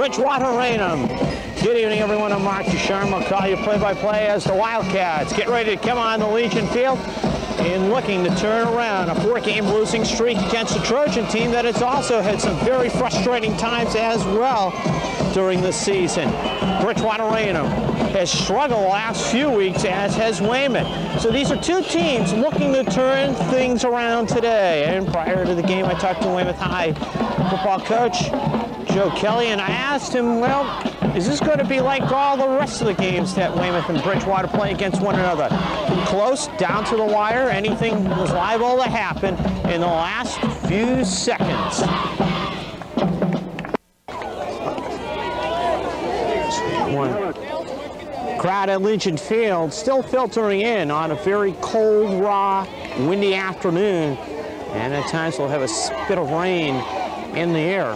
Bridgewater Raynham. Good evening, everyone. I'm Mark Ducharme. I'll call you play-by-play as the Wildcats get ready to come on the Legion Field and looking to turn around a 4-game losing streak against a Trojan team that has also had some very frustrating times as well during the season. Bridgewater Raynham has struggled the last few weeks, as has Weymouth. So these are two teams looking to turn things around today. And prior to the game, I talked to Weymouth High football coach Joe Kelly, and I asked him, well, is this going to be like all the rest of the games that Weymouth and Bridgewater play against one another? Close, down to the wire, anything was liable to happen in the last few seconds. Crowd at Legion Field still filtering in on a very cold, raw, windy afternoon, and at times we'll have a spit of rain in the air.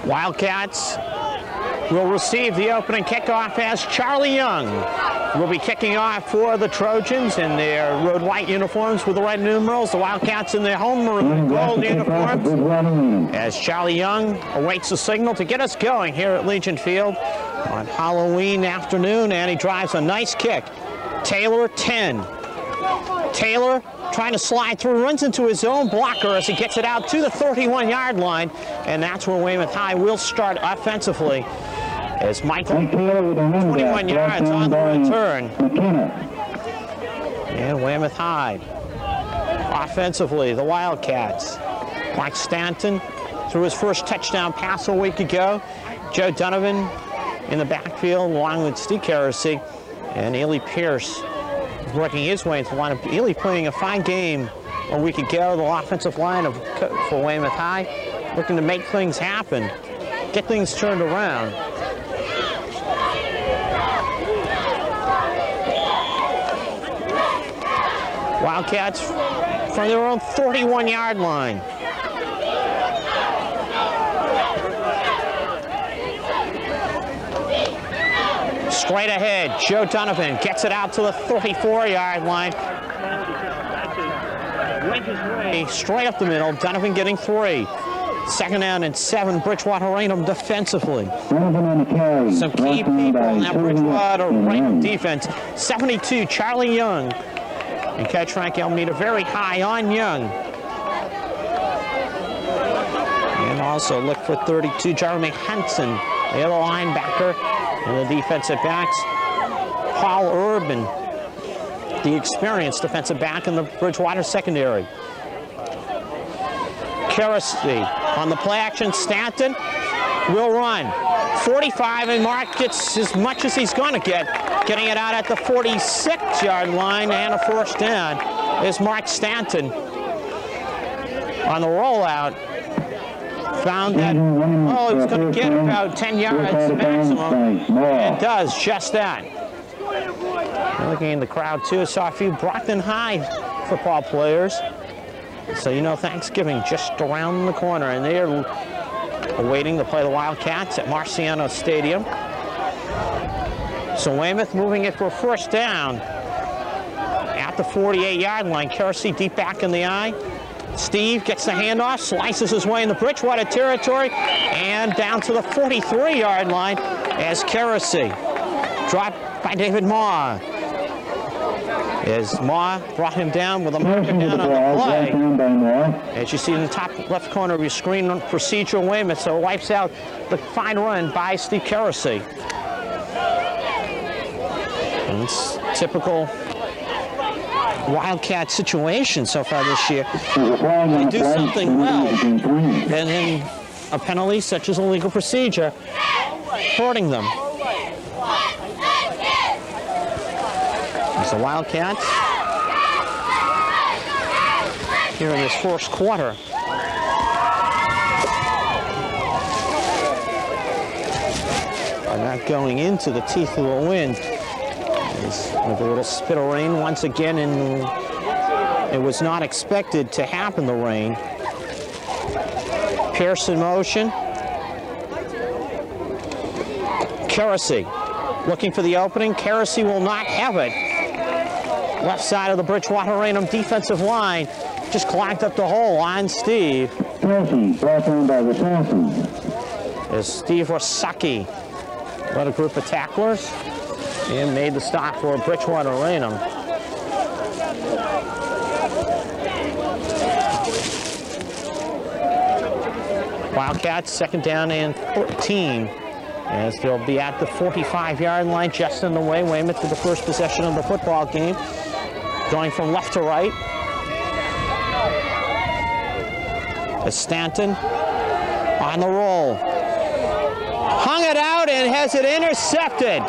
Wildcats will receive the opening kickoff as Charlie Young will be kicking off for the Trojans in their road white uniforms with the red numerals. The Wildcats in their home maroon gold uniforms as Charlie Young awaits the signal to get us going here at Legion Field on Halloween afternoon, and he drives a nice kick. Taylor 10. Taylor trying to slide through, runs into his own blocker as he gets it out to the 31-yard line, and that's where Weymouth High will start offensively as Michael, 21 yards on the return. And Weymouth High offensively, the Wildcats. Mike Stanton threw his first touchdown pass a week ago. Joe Donovan in the backfield along with Steve Kersey, and Ely Pierce working his way into the lineup. Ely playing a fine game a week ago. The offensive line for Weymouth High looking to make things happen, get things turned around. Wildcats from their own 31-yard line. Straight ahead, Joe Donovan gets it out to the 34-yard line. Straight up the middle, Donovan getting 3. 2nd down and 7, Bridgewater Raynham defensively. Some key people in that Bridgewater Raynham defense. 72, Charlie Young. And catch Frank Almeida very high on Young. And also look for 32, Jeremy Hansen, the other linebacker. And the defensive backs, Paul Urban, the experienced defensive back in the Bridgewater secondary. Kersey on the play action. Stanton will run. 45, and Mark gets as much as he's going to get, getting it out at the 46-yard line, and a 1st down is Mark Stanton on the rollout. Found that, he was going to get about 10 yards maximum, and does just that. Looking in the crowd, too, saw a few Brockton High football players. So, you know, Thanksgiving just around the corner, and they are awaiting to play the Wildcats at Marciano Stadium. So Weymouth moving it for a 1st down at the 48-yard line. Kersey deep back in the eye. Steve gets the handoff, slices his way in the Bridgewater territory, and down to the 43-yard line as Kersey dropped by David Maw. As Maw brought him down with a marker down on the play. As you see in the top left corner of your screen, procedural Weymouth, so it wipes out the fine run by Steve Kersey. And it's typical Wildcat situation so far this year. They do something well, and then a penalty such as a legal procedure hurting them. As the Wildcats here in this 1st quarter. Are not going into the teeth of the wind. With a little spit of rain once again, and it was not expected to happen, the rain. Pierce in motion. Kersey looking for the opening. Kersey will not have it. Left side of the Bridgewater Raynham defensive line just clogged up the hole on Steve. Kersey, brought down by the Thompson. as Steve Rosacki led a group of tacklers and made the stop for Bridgewater Raynham. Wildcats, second down and 13, as they'll be at the 45-yard line, just in the way. Weymouth to the first possession of the football game, going from left to right. As Stanton on the roll, hung it out and has it intercepted.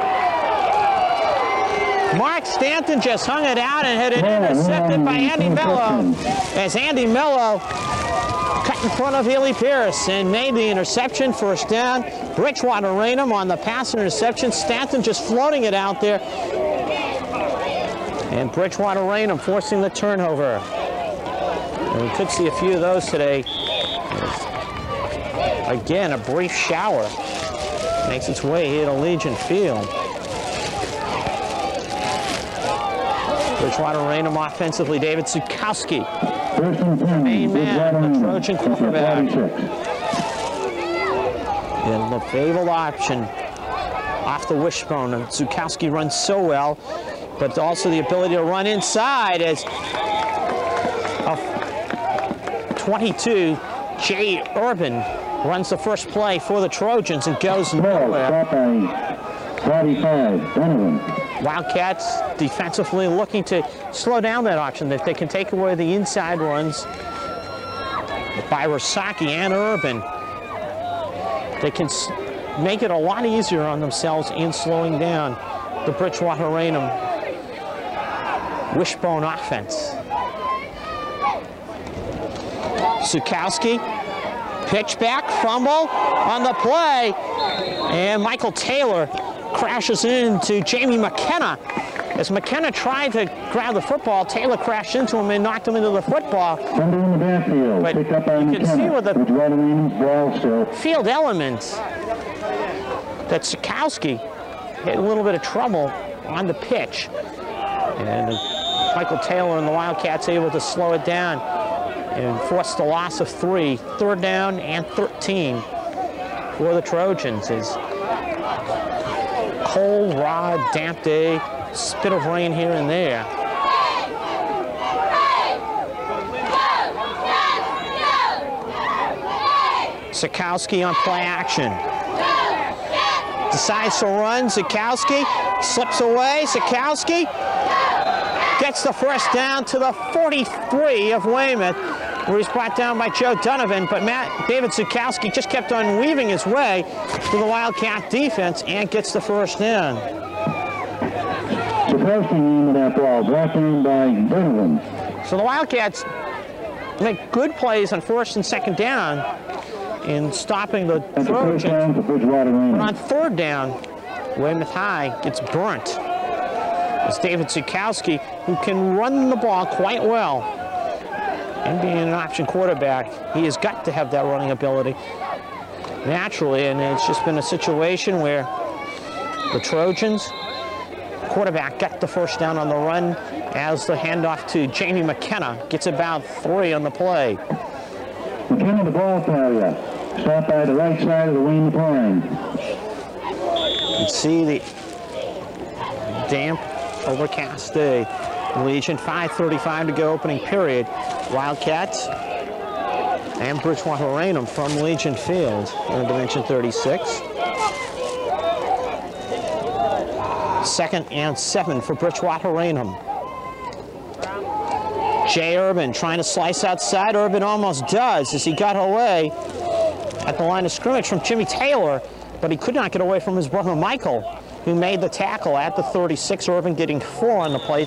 Mark Stanton just hung it out and had it intercepted by Andy Mello, as Andy Mello cut in front of Haley Pierce and made the interception. First down, Bridgewater Raynham on the pass interception. Stanton just floating it out there, and Bridgewater Raynham forcing the turnover. And we could see a few of those today. Again, a brief shower makes its way here to Legion Field. Bridgewater Raynham offensively, David Zukowski, main man, the Trojan quarterback. And the fabled option off the wishbone, and Zukowski runs so well, but also the ability to run inside as 22, Jay Urban runs the first play for the Trojans and goes nowhere. 45, Donovan. Wildcats defensively looking to slow down that option. If they can take away the inside runs by Rosacki and Urban, they can make it a lot easier on themselves in slowing down the Bridgewater Raynham wishbone offense. Zukowski, pitch back, fumble on the play, and Michael Taylor crashes into Jamie McKenna. As McKenna tried to grab the football, Taylor crashed into him and knocked him into the football. In the backfield. But Picked up by you can see with the ball still. field elements that Zukowski had a little bit of trouble on the pitch. And Michael Taylor and the Wildcats able to slow it down and force the loss of 3. Third down and 13 for the Trojans. Is cold, raw, damp day, spit of rain here and there. Zukowski on play action. Decides to run. Zukowski slips away. Zukowski gets the first down to the 43 of Weymouth, where he's brought down by Joe Donovan, but David Zukowski just kept on weaving his way to the Wildcat defense and gets the first down. Zukowski in that ball, brought down by Donovan. So the Wildcats make good plays on first and second down in stopping the Trojans. But on third down, Weymouth High gets burnt. It's David Zukowski, who can run the ball quite well. And being an option quarterback, he has got to have that running ability naturally, and it's just been a situation where the Trojans quarterback got the first down on the run as the handoff to Jamie McKenna gets about 3 on the play. McKenna the ball carrier, stopped by the right side of the Weymouth line. You can see the damp, overcast day. Legion, 5:35 to go, opening period. Wildcats and Bridgewater Raynham from Legion Field in Dimension 36. Second and 7 for Bridgewater Raynham. Jay Urban trying to slice outside. Urban almost does as he got away at the line of scrimmage from Jimmy Taylor, but he could not get away from his brother Michael, who made the tackle at the 36. Urban getting 4 on the play.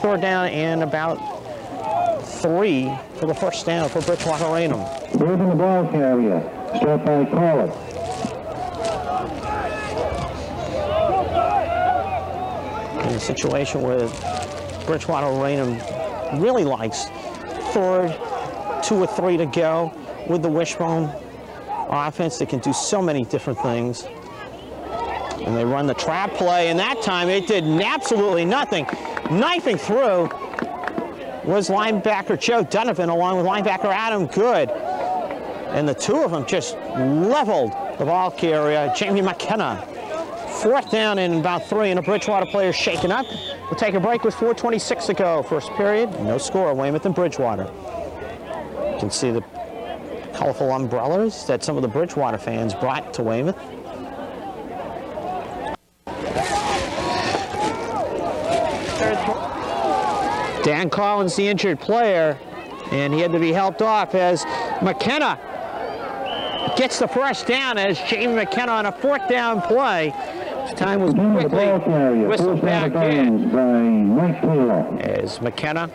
Third down and about 3 for the first down for Bridgewater Raynham. Urban the ball carrier, stopped by Caller. In a situation where Bridgewater Raynham really likes third, 2 or 3 to go with the wishbone offense that can do so many different things. And they run the trap play, and that time it did absolutely nothing. Knifing through was linebacker Joe Donovan along with linebacker Adam Good. And the two of them just leveled the ball carrier, Jamie McKenna. 4th down and about 3, and the Bridgewater players shaken up. We'll take a break with 4:26 to go. First period, no score, Weymouth and Bridgewater. You can see the colorful umbrellas that some of the Bridgewater fans brought to Weymouth. Dan Collins, the injured player, and he had to be helped off as McKenna gets the first down as Jamie McKenna on a 4th down play. His time was quickly whistled back in as McKenna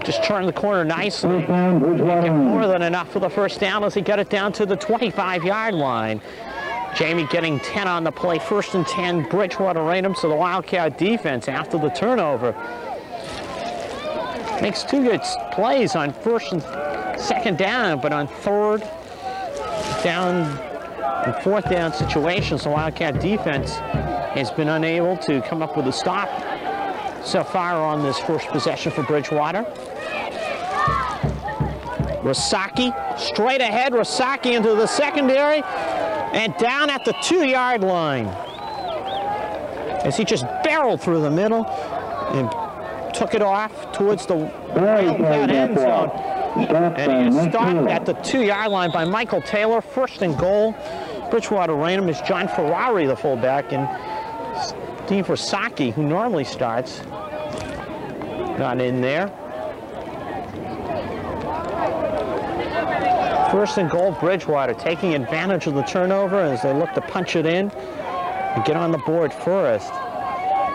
just turned the corner nicely. More than enough for the first down as he got it down to the 25-yard line. Jamie getting 10 on the play, 1st and 10, Bridgewater Raynham. So the Wildcat defense after the turnover makes 2 good plays on 1st and 2nd down, but on 3rd down and 4th down situations, the Wildcat defense has been unable to come up with a stop so far on this first possession for Bridgewater. Rosaki straight ahead, Rosaki into the secondary and down at the 2-yard line as he just barreled through the middle and took it off towards the Wildcat end zone. And he is stopped at the 2-yard line by Michael Taylor. 1st and goal. Bridgewater Raynham is John Ferrari, the fullback, and Steve Rosaki, who normally starts, not in there. 1st and goal, Bridgewater taking advantage of the turnover as they look to punch it in and get on the board first.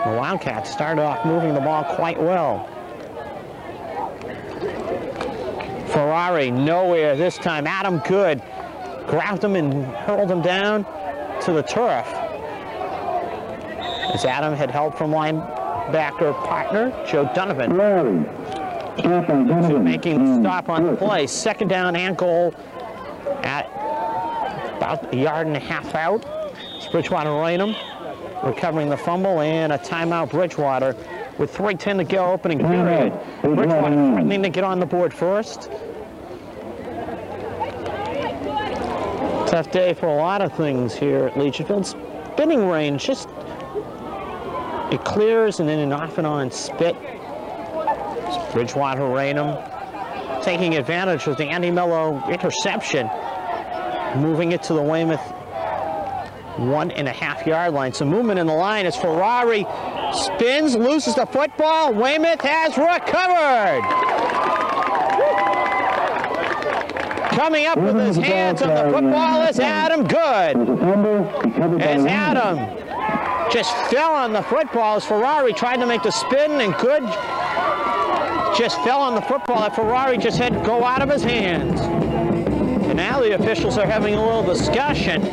The Wildcats started off moving the ball quite well. Ferrari nowhere this time. Adam Good grabbed him and hurled him down to the turf. As Adam had help from linebacker partner Joe Donovan. Making the stop on the play. 2nd down and goal at about 1.5 yards out. It's Bridgewater Raynham recovering the fumble and a timeout Bridgewater with 3:10 to go opening period. Bridgewater threatening to get on the board first. Tough day for a lot of things here at Legionfield. Spinning range, just it clears and then an off and on spit. It's Bridgewater Raynham taking advantage of the Andy Mello interception, moving it to the Weymouth 1.5 yard line. Some movement in the line as Ferrari spins, loses the football. Weymouth has recovered. Coming up with his hands on the football is Adam Good. As Adam just fell on the football as Ferrari tried to make the spin, and Good just fell on the football that Ferrari just had to go out of his hands. And now the officials are having a little discussion.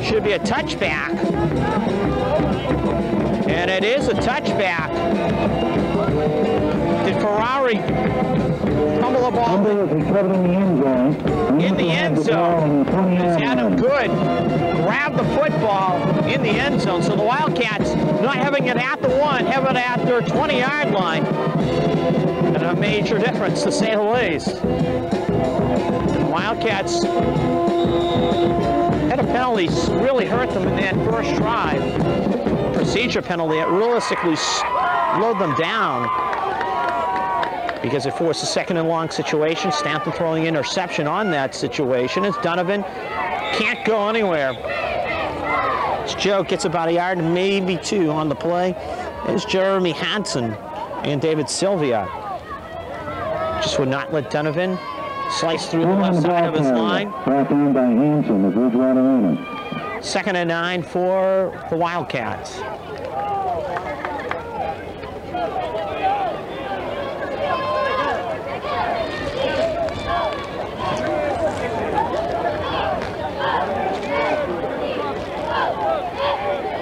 Should be a touchback. And it is a touchback. Did Ferrari fumble the ball in the end zone? As Adam Good grabbed the football in the end zone. So the Wildcats not having it at the 1, have it at their 20-yard line. And a major difference, to say the least. The Wildcats had a penalty really hurt them in that first drive. Procedure penalty that realistically slowed them down because it forced a 2nd and long situation. Stanton throwing interception on that situation as Donovan can't go anywhere. As Joe gets about 1 yard, maybe 2 on the play. There's Jeremy Hansen and David Sylvia. Just would not let Donovan slice through the left side of his line. 2nd and 9 for the Wildcats.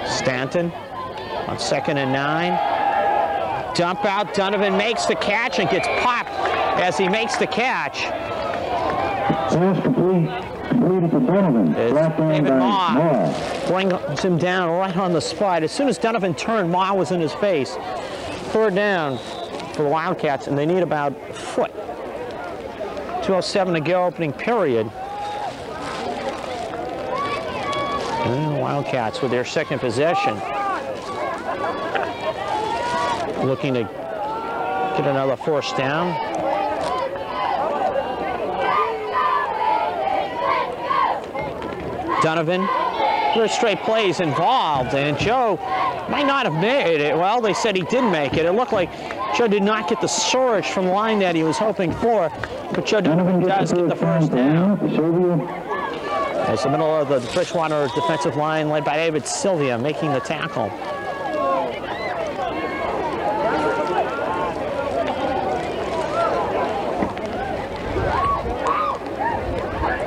Stanton on 2nd and 9. Dump out, Donovan makes the catch and gets popped as he makes the catch. David Ma brings him down right on the spot. As soon as Donovan turned, Ma was in his face. 3rd down for the Wildcats, and they need about a foot. 2:07 to go, opening period. And Wildcats with their second possession. Looking to get another first down. Donovan, 3 straight plays involved, and Joe might not have made it. Well, they said he did make it. It looked like Joe did not get the surge from the line that he was hoping for, but Joe Donovan does get the first down. As the middle of the Bridgewater defensive line, led by David Sylvia, making the tackle.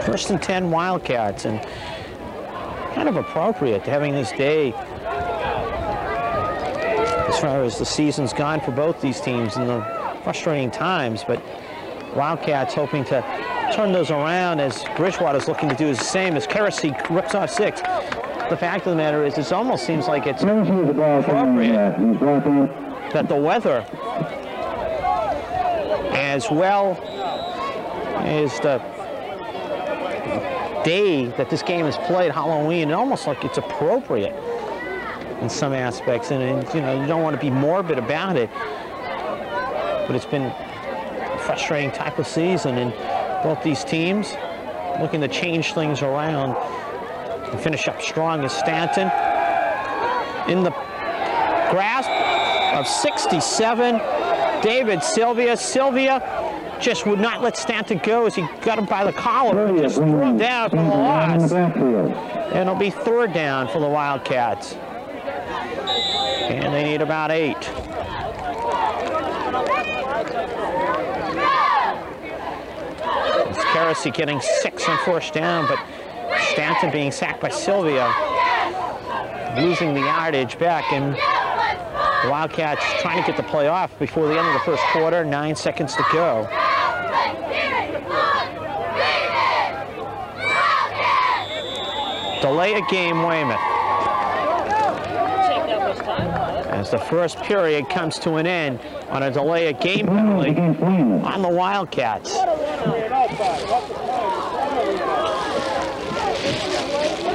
First and 10 Wildcats, and kind of appropriate having this day as far as the season's gone for both these teams in the frustrating times, but Wildcats hoping to turn those around as Bridgewater's looking to do the same as Keresy rips off 6. The fact of the matter is, it almost seems like it's appropriate that the weather, as well as the day that this game is played, Halloween, almost like it's appropriate in some aspects, and you know, you don't want to be morbid about it, but it's been a frustrating type of season, and both these teams looking to change things around and finish up strong as Stanton in the grasp of 67. David Sylvia just would not let Stanton go as he got him by the collar and just threw him down for the loss. And it'll be 3rd down for the Wildcats. And they need about 8. It's Keresy getting 6 on 1st down, but Stanton being sacked by Sylvia, losing the yardage back, and the Wildcats trying to get the play off before the end of the first quarter. 9 seconds to go. Delay a game, Weymouth. As the first period comes to an end on a delay a game penalty on the Wildcats.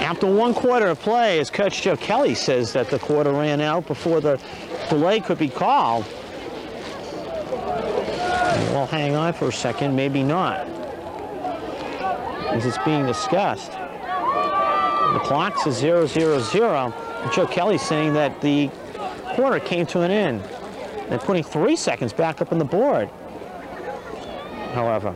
After 1 quarter of play, as Coach Joe Kelly says that the quarter ran out before the delay could be called. We'll hang on for a second, maybe not, as it's being discussed. The clock says 0-0-0. And Joe Kelly saying that the quarter came to an end. They're putting 3 seconds back up on the board, however.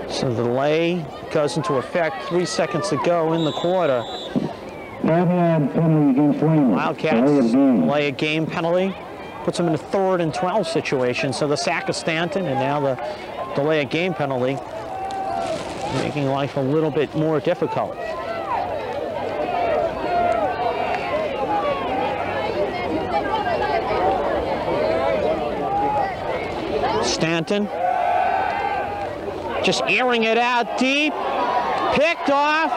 So the delay goes into effect, 3 seconds to go in the quarter. Wildcats delay a game penalty, puts them in a 3rd and 12 situation. So the sack of Stanton and now the delay a game penalty, making life a little bit more difficult. Stanton just airing it out deep, picked off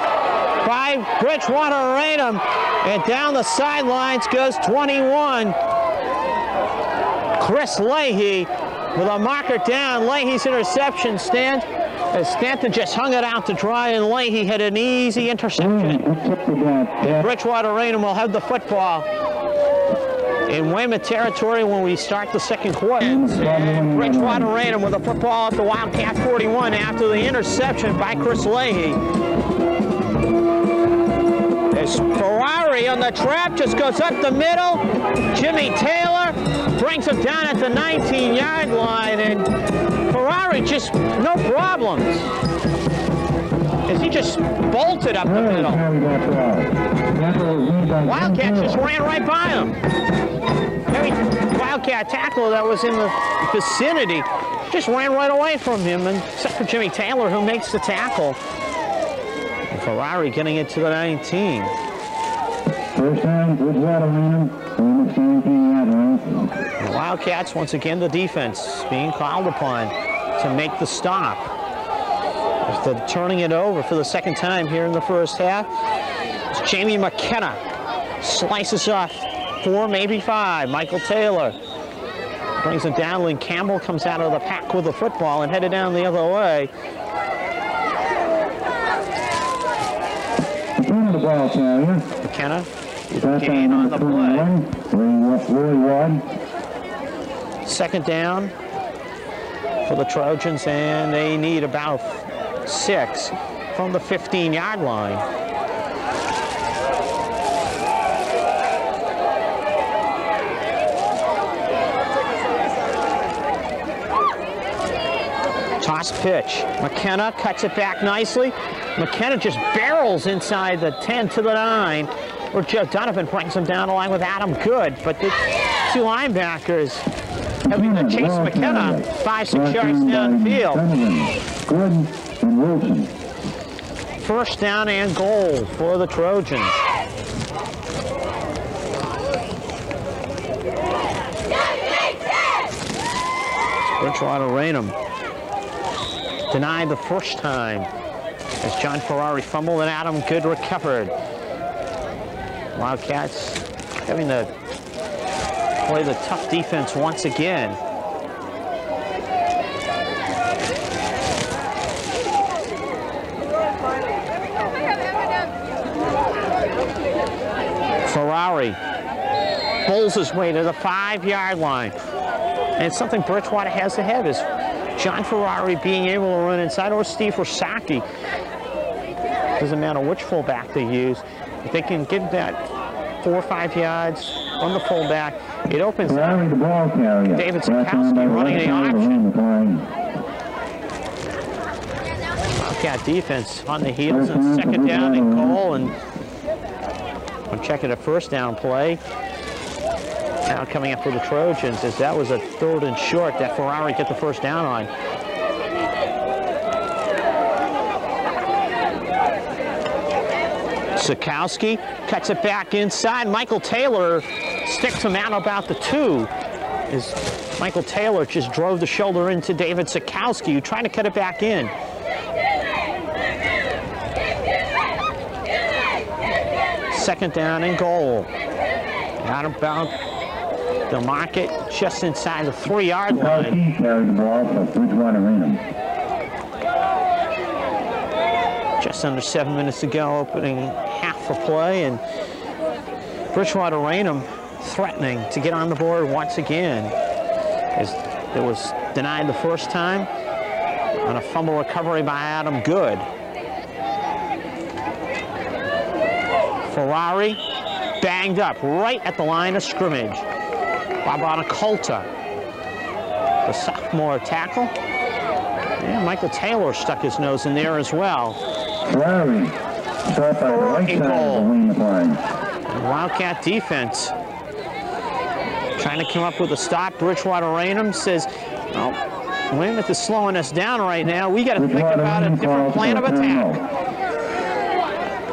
by Bridgewater Raynham, and down the sidelines goes 21. Chris Leahy with a marker down. Leahy's interception stand as Stanton just hung it out to dry, and Leahy had an easy interception. And Bridgewater Raynham will have the football in Weymouth territory when we start the second quarter. And Bridgewater Raynham with the football at the Wildcat 41 after the interception by Chris Leahy. As Ferrari on the trap just goes up the middle. Jimmy Taylor brings him down at the 19-yard line, and Ferrari just no problems as he just bolted up the middle. Wildcat just ran right by him. Every Wildcat tackler that was in the vicinity just ran right away from him, except for Jimmy Taylor, who makes the tackle. And Ferrari getting it to the 19. First down, Bridgewater Raynham. The Wildcats, once again, the defense being called upon to make the stop. After turning it over for the second time here in the first half, it's Jamie McKenna slices off 4, maybe 5. Michael Taylor brings it down. Lynn Campbell comes out of the pack with the football and headed down the other way. ball carrier. McKenna Stop by gain on the number play. 21, Roy Ward. Second down for the Trojans, and they need about 6 from the 15-yard line. Toss pitch. McKenna cuts it back nicely. McKenna just barrels inside the 10 to the 9, where Joe Donovan brings him down the line with Adam Good, but the two linebackers having to chase McKenna 5-6 yards downfield. Gordon and Wilson. First down and goal for the Trojans. Bridgewater Raynham denied the first time as John Ferrari fumbled and Adam Good recovered. Wildcats having to play the tough defense once again. Ferrari bowls his way to the 5-yard line. And it's something Bridgewater has to have is John Ferrari being able to run inside, or Steve Rosaki. Doesn't matter which fullback they use. If they can get that 4 or 5 yards from the fullback, it opens up. The ball carrier. David Sikowski running the option. Wildcat defense on the heels and second down and goal, and I'm checking a first down play. Now coming up for the Trojans, as that was a 3rd and short that Ferrari get the first down on. Sikowski cuts it back inside. Michael Taylor sticks him out about the 2. As Michael Taylor just drove the shoulder into David Sikowski, who tried to cut it back in. Second down and goal. Out about the market, just inside the 3-yard line. Carried the ball for Bridgewater Raynham. Just under 7 minutes to go, opening half for play, and Bridgewater Raynham threatening to get on the board once again. As it was denied the first time on a fumble recovery by Adam Good. Ferrari banged up right at the line of scrimmage. Barbara Coulter, the sophomore tackle. And Michael Taylor stuck his nose in there as well. Ferrari, start by the right side of the Weymouth line. Wildcat defense trying to come up with a stop. Bridgewater Raynham says, "Oh, Weymouth is slowing us down right now. We got to think about a different plan of attack."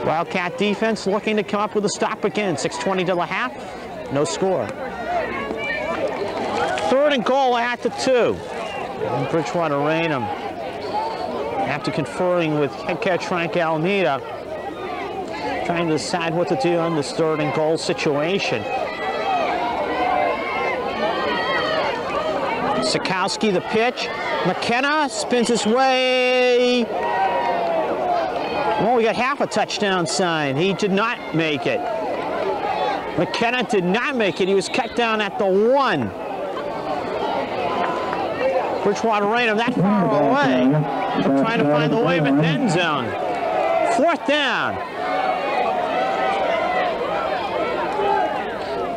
Wildcat defense looking to come up with a stop again. 6:20 to the half, no score. 3rd and goal at the 2. And Bridgewater Raynham, after conferring with head coach Frank Alameda, trying to decide what to do on this 3rd and goal situation. Sikowski the pitch. McKenna spins his way. Well, we got half a touchdown sign. He did not make it. McKenna did not make it. He was cut down at the 1. Bridgewater Raynham that far away. Trying to find the Weymouth end zone. 4th down.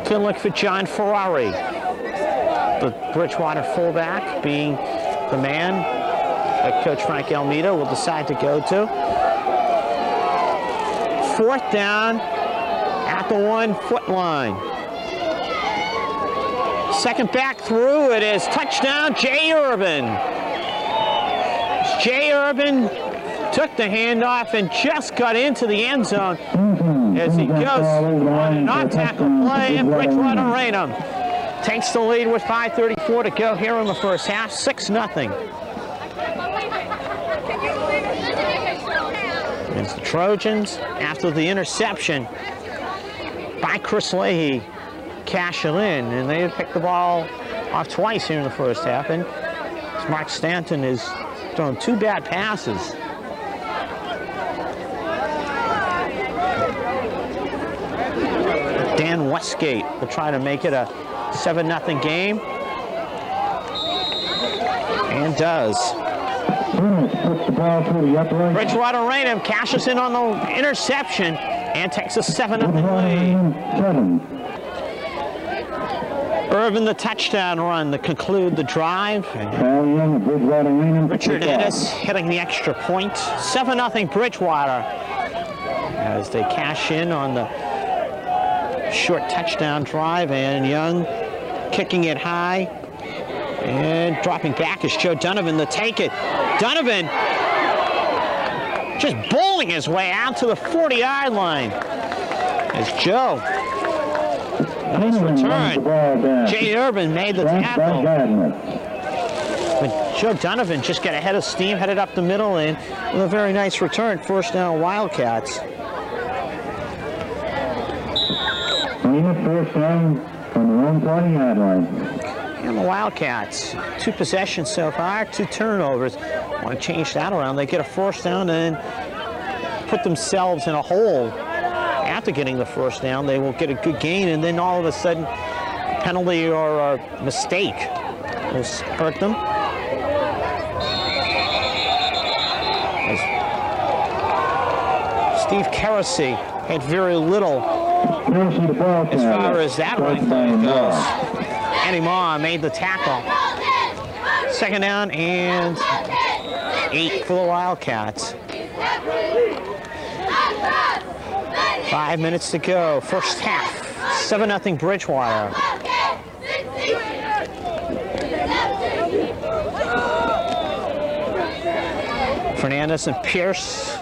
Good look for John Ferrari. The Bridgewater fullback being the man that Coach Frank Almeida will decide to go to. 4th down at the 1-foot line. Second back through, it is touchdown, Jay Urban. Jay Urban took the handoff and just got into the end zone as he goes on an on-tackle play, and Bridgewater Raynham takes the lead with 5:34 to go here in the first half, 6-0. As the Trojans, after the interception by Chris Leahy, cash it in, and they had picked the ball off twice here in the first half, and Mark Stanton is throwing 2 bad passes. Dan Westgate will try to make it a 7-0 game. And does. Bridgewater Raynham cashes in on the interception and takes a 7-0 lead. Irvin the touchdown run to conclude the drive. Richard Ennis hitting the extra point. 7-0 Bridgewater as they cash in on the short touchdown drive, and Young kicking it high and dropping back is Joe Donovan to take it. Donovan just bowling his way out to the 40-yard line as Joe. Nice return. Jay Urban made the tackle. But Joe Donovan just got ahead of steam, headed up the middle, and with a very nice return. First down, Wildcats. First down from the own 40-yard line. And the Wildcats, 2 possessions so far, 2 turnovers. Want to change that around. They get a first down and put themselves in a hole. After getting the first down, they will get a good gain, and then all of a sudden, penalty or a mistake will hurt them. Steve Kerosy had very little as far as that running play goes. Andy Maher made the tackle. Second down and 8 for the Wildcats. 5 minutes to go. First half. 7-0 Bridgewater. Fernandez and Pierce.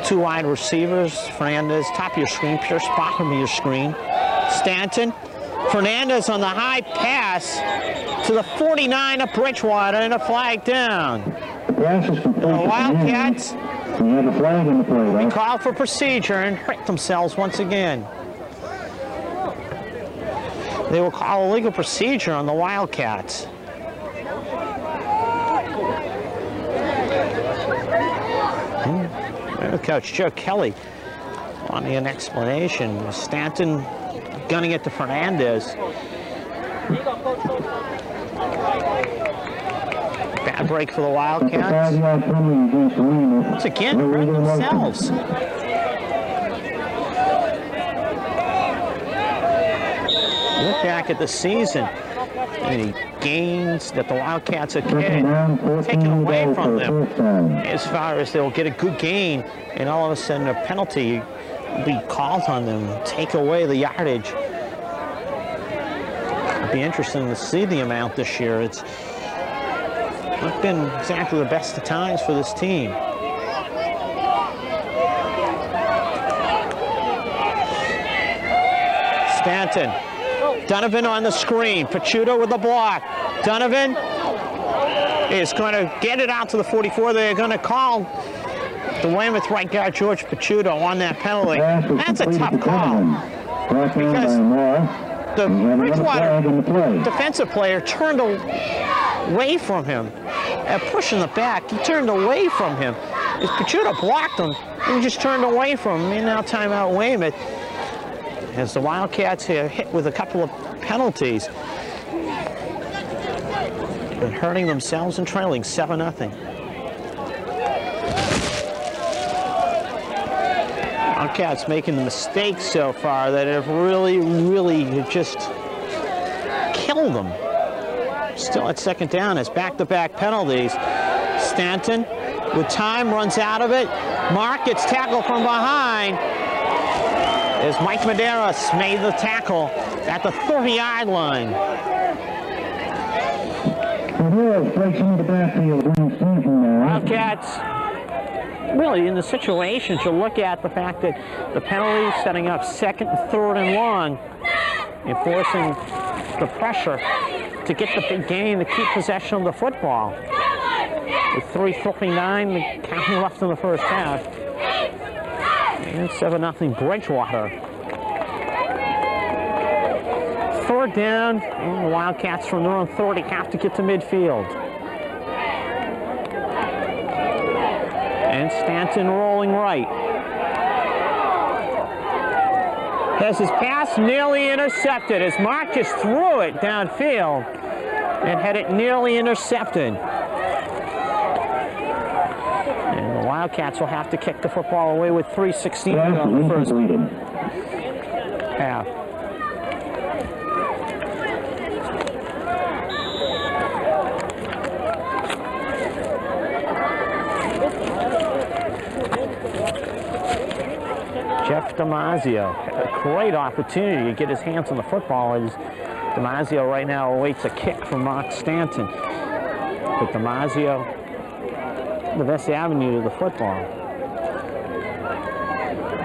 2 wide receivers. Fernandez, top of your screen. Pierce, bottom of your screen. Stanton. Fernandez on the high pass to the 49 of Bridgewater, and a flag down. The Wildcats they call for procedure and hurt themselves once again. They will call a legal procedure on the Wildcats. Coach Joe Kelly wanting an explanation. Stanton gunning it to Fernandez. Bad break for the Wildcats. Once again, hurt themselves. Look back at the season. Any gains that the Wildcats have taken away from them, as far as they'll get a good gain, and all of a sudden a penalty will be called on them, take away the yardage. It'll be interesting to see the amount this year. It's not been exactly the best of times for this team. Stanton. Donovan on the screen. Pachuto with the block. Donovan is going to get it out to the 44. They're going to call the Weymouth right guard George Pachuto on that penalty. That's a tough call because the Bridgewater defensive player turned away from him. Pushing the back, he turned away from him. As Pachuto blocked him, he just turned away from him. And now timeout Weymouth. As the Wildcats are hit with a couple of penalties and hurting themselves and trailing 7-0. Wildcats making the mistakes so far that have really just killed them. Still at second down as back-to-back penalties. Stanton with time runs out of it. Mark gets tackled from behind. As Mike Medeiros made the tackle at the 30-yard line. Wildcats, really in the situations, you look at the fact that the penalties setting up second and third and long, enforcing the pressure to get the big gain to keep possession of the football. With 3:39 counting left in the first half. And 7-0 Bridgewater. Third down, and the Wildcats from their own 30 have to get to midfield. And Stanton rolling right. As his pass nearly intercepted, as Mark just threw it downfield and had it nearly intercepted. And the Wildcats will have to kick the football away with 3:16 to go in the first half. Jeff DiMaggio had a great opportunity to get his hands on the football as DiMaggio right now awaits a kick from Mark Stanton. But DiMaggio, the best avenue to the football.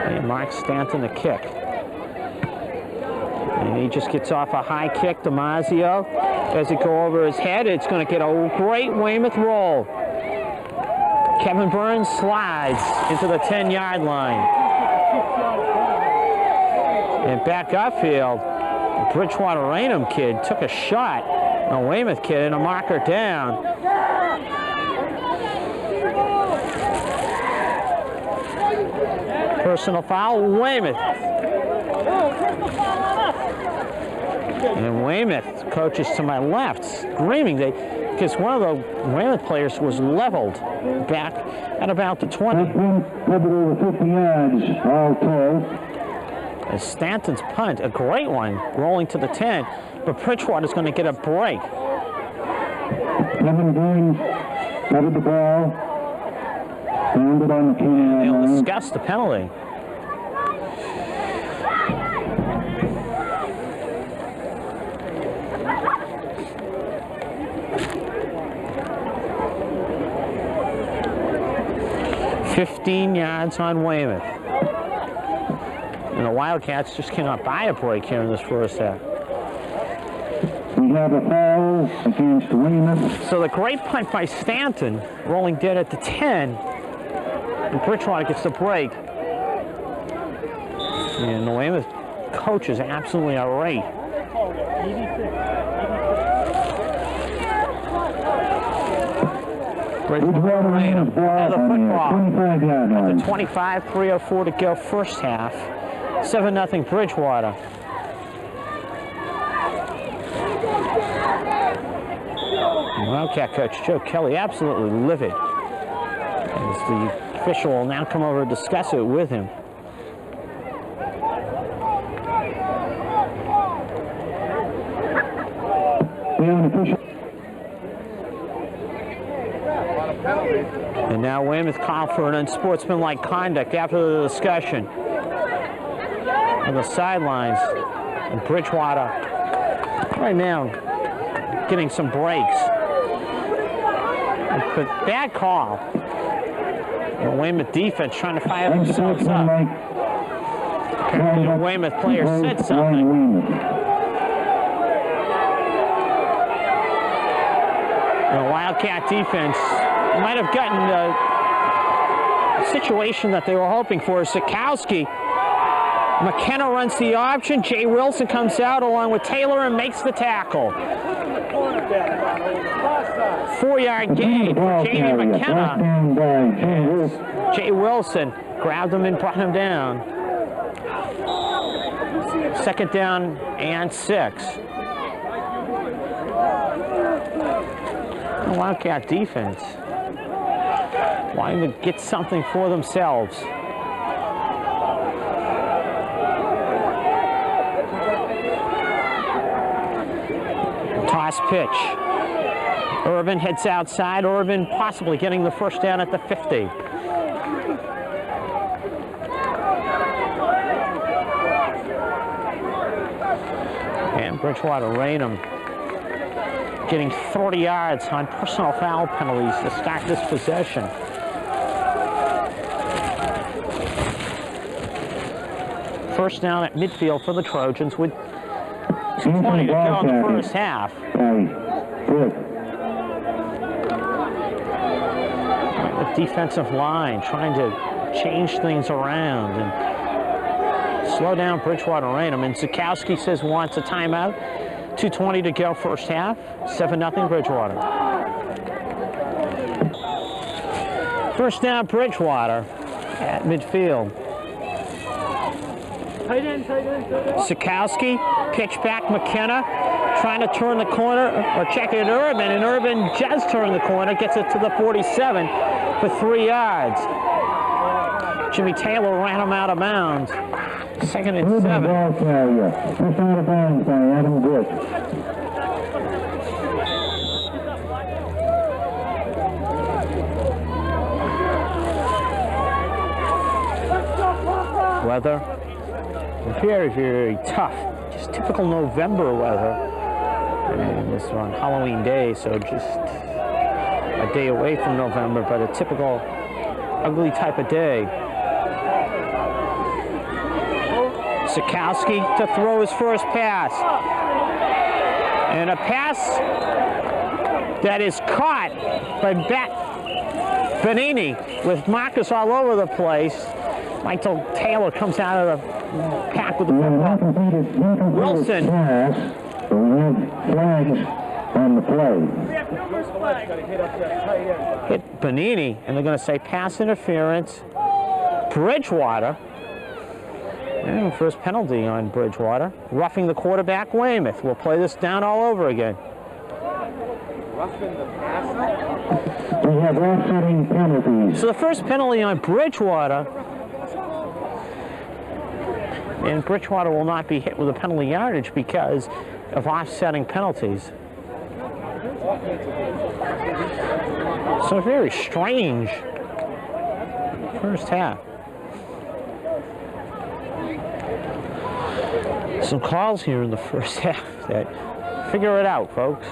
And Mark Stanton a kick. And he just gets off a high kick. DiMaggio, does it go over his head? It's going to get a great Weymouth roll. Kevin Burns slides into the 10-yard line. And back upfield, a Bridgewater Raynham kid took a shot, a Weymouth kid, and a marker down. Personal foul, Weymouth. And Weymouth, coaches to my left, screaming because one of the Weymouth players was leveled back at about the 20. Over 50 yards, all told. As Stanton's punt, a great one, rolling to the 10, but Bridgewater's going to get a break. Kevin Burns covered the ball, found it on the 10-yard line. They'll discuss the penalty. "15 yards on Weymouth." And the Wildcats just cannot buy a break here in this first half. We have a foul against Weymouth. So the great punt by Stanton, rolling dead at the 10, and Bridgewater gets the break. And the Weymouth coach is absolutely irate. Bridgewater Raynham has the football. 25-yard line. 25, 3:04 to go first half. 7-0 Bridgewater. Wildcat coach Joe Kelly absolutely livid. As the official will now come over to discuss it with him. And now Weymouth called for an unsportsmanlike conduct after the discussion on the sidelines. And Bridgewater right now getting some breaks. But bad call. The Weymouth defense trying to fire themselves up. Apparently the Weymouth player said something. And the Wildcat defense might have gotten the situation that they were hoping for. Sikowski. McKenna runs the option. Jay Wilson comes out along with Taylor and makes the tackle. 4-yard gain for Jamie McKenna. Jay Wilson grabbed him and brought him down. 2nd down and 6. The Wildcat defense wanting to get something for themselves. Toss pitch. Irvin heads outside. Irvin possibly getting the first down at the 50. And Bridgewater Raynham getting 30 yards on personal foul penalties to start this possession. First down at midfield for the Trojans with 2:20 to go in the first half. The defensive line trying to change things around and slow down Bridgewater Raynham. And Sikowski says wants a timeout. 2:20 to go first half. 7-0 Bridgewater. First down Bridgewater at midfield. Sikowski, pitch back McKenna, trying to turn the corner, or check it Urban, and Urban does turn the corner, gets it to the 47 for 3 yards. Jimmy Taylor ran him out of bounds. 2nd and 7. Ball carrier. Just out of bounds by Adam Good. Weather, very, very tough. Just typical November weather. And this is on Halloween Day, so just a day away from November, but a typical ugly type of day. Sikowski to throw his first pass. And a pass that is caught by Benini with Marcus all over the place. Michael Taylor comes out of the pack with the football. Wilson. Flags on the play. Hit Benini, and they're going to say pass interference. Bridgewater. And first penalty on Bridgewater. Roughing the quarterback, Weymouth. We'll play this down all over again. We have offsetting penalties. So the first penalty on Bridgewater, and Bridgewater will not be hit with a penalty yardage because of offsetting penalties. So very strange first half. Some calls here in the first half that figure it out, folks.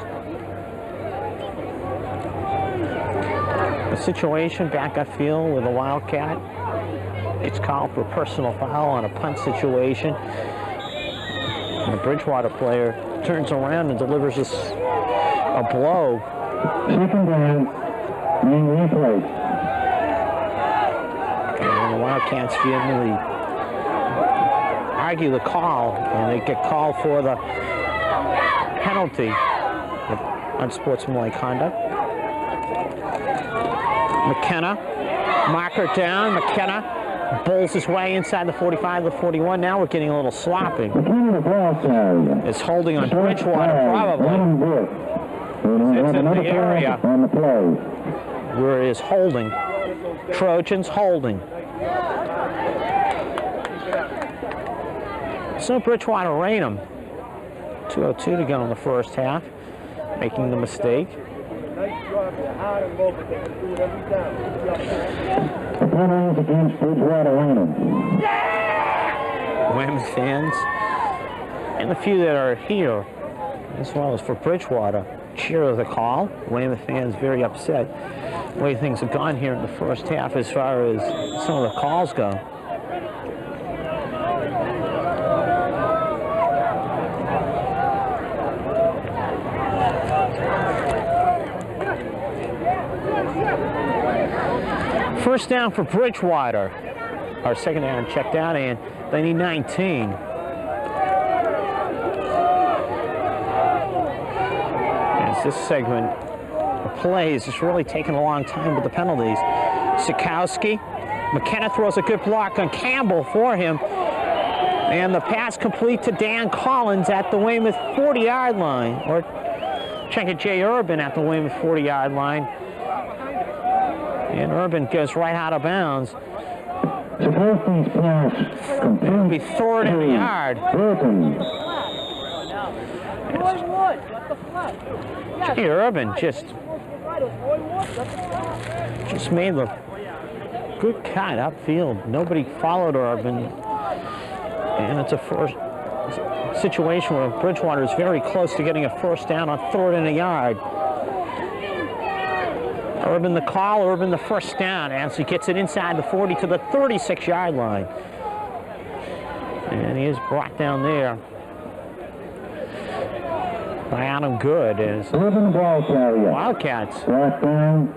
The situation back upfield with a Wildcat. It's called for a personal foul on a punt situation. And the Bridgewater player turns around and delivers us a blow. 2nd down, being replayed. And the Wildcats vehemently argue the call, and they get called for the penalty of unsportsmanlike conduct. McKenna, marker down. McKenna bowls his way inside the 45 to the 41. Now we're getting a little sloppy. It's holding on Bridgewater, probably. It's in the area where it is holding. Trojans holding. So Bridgewater Raynham, 2:02 to go in the first half, making the mistake. The penalties against Bridgewater Raynham. Weymouth fans, and the few that are here, as well as for Bridgewater, cheer the call. Weymouth fans very upset the way things have gone here in the first half as far as some of the calls go. First down for Bridgewater. Our second down checked out, and they need 19. As this segment of plays is really taking a long time with the penalties. Sikowski. McKenna throws a good block on Campbell for him. And the pass complete to Dan Collins at the Weymouth 40-yard line. Or check it, Jay Urban at the Weymouth 40-yard line. And Urban goes right out of bounds. It'll be 3rd in the yard. Jay Urban just made the good cut upfield. Nobody followed Urban. And it's a first situation where Bridgewater is very close to getting a first down on 3rd in a yard. Urban the call, Urban the first down as he gets it inside the 40 to the 36-yard line. And he is brought down there by Adam Good as Wildcats brought down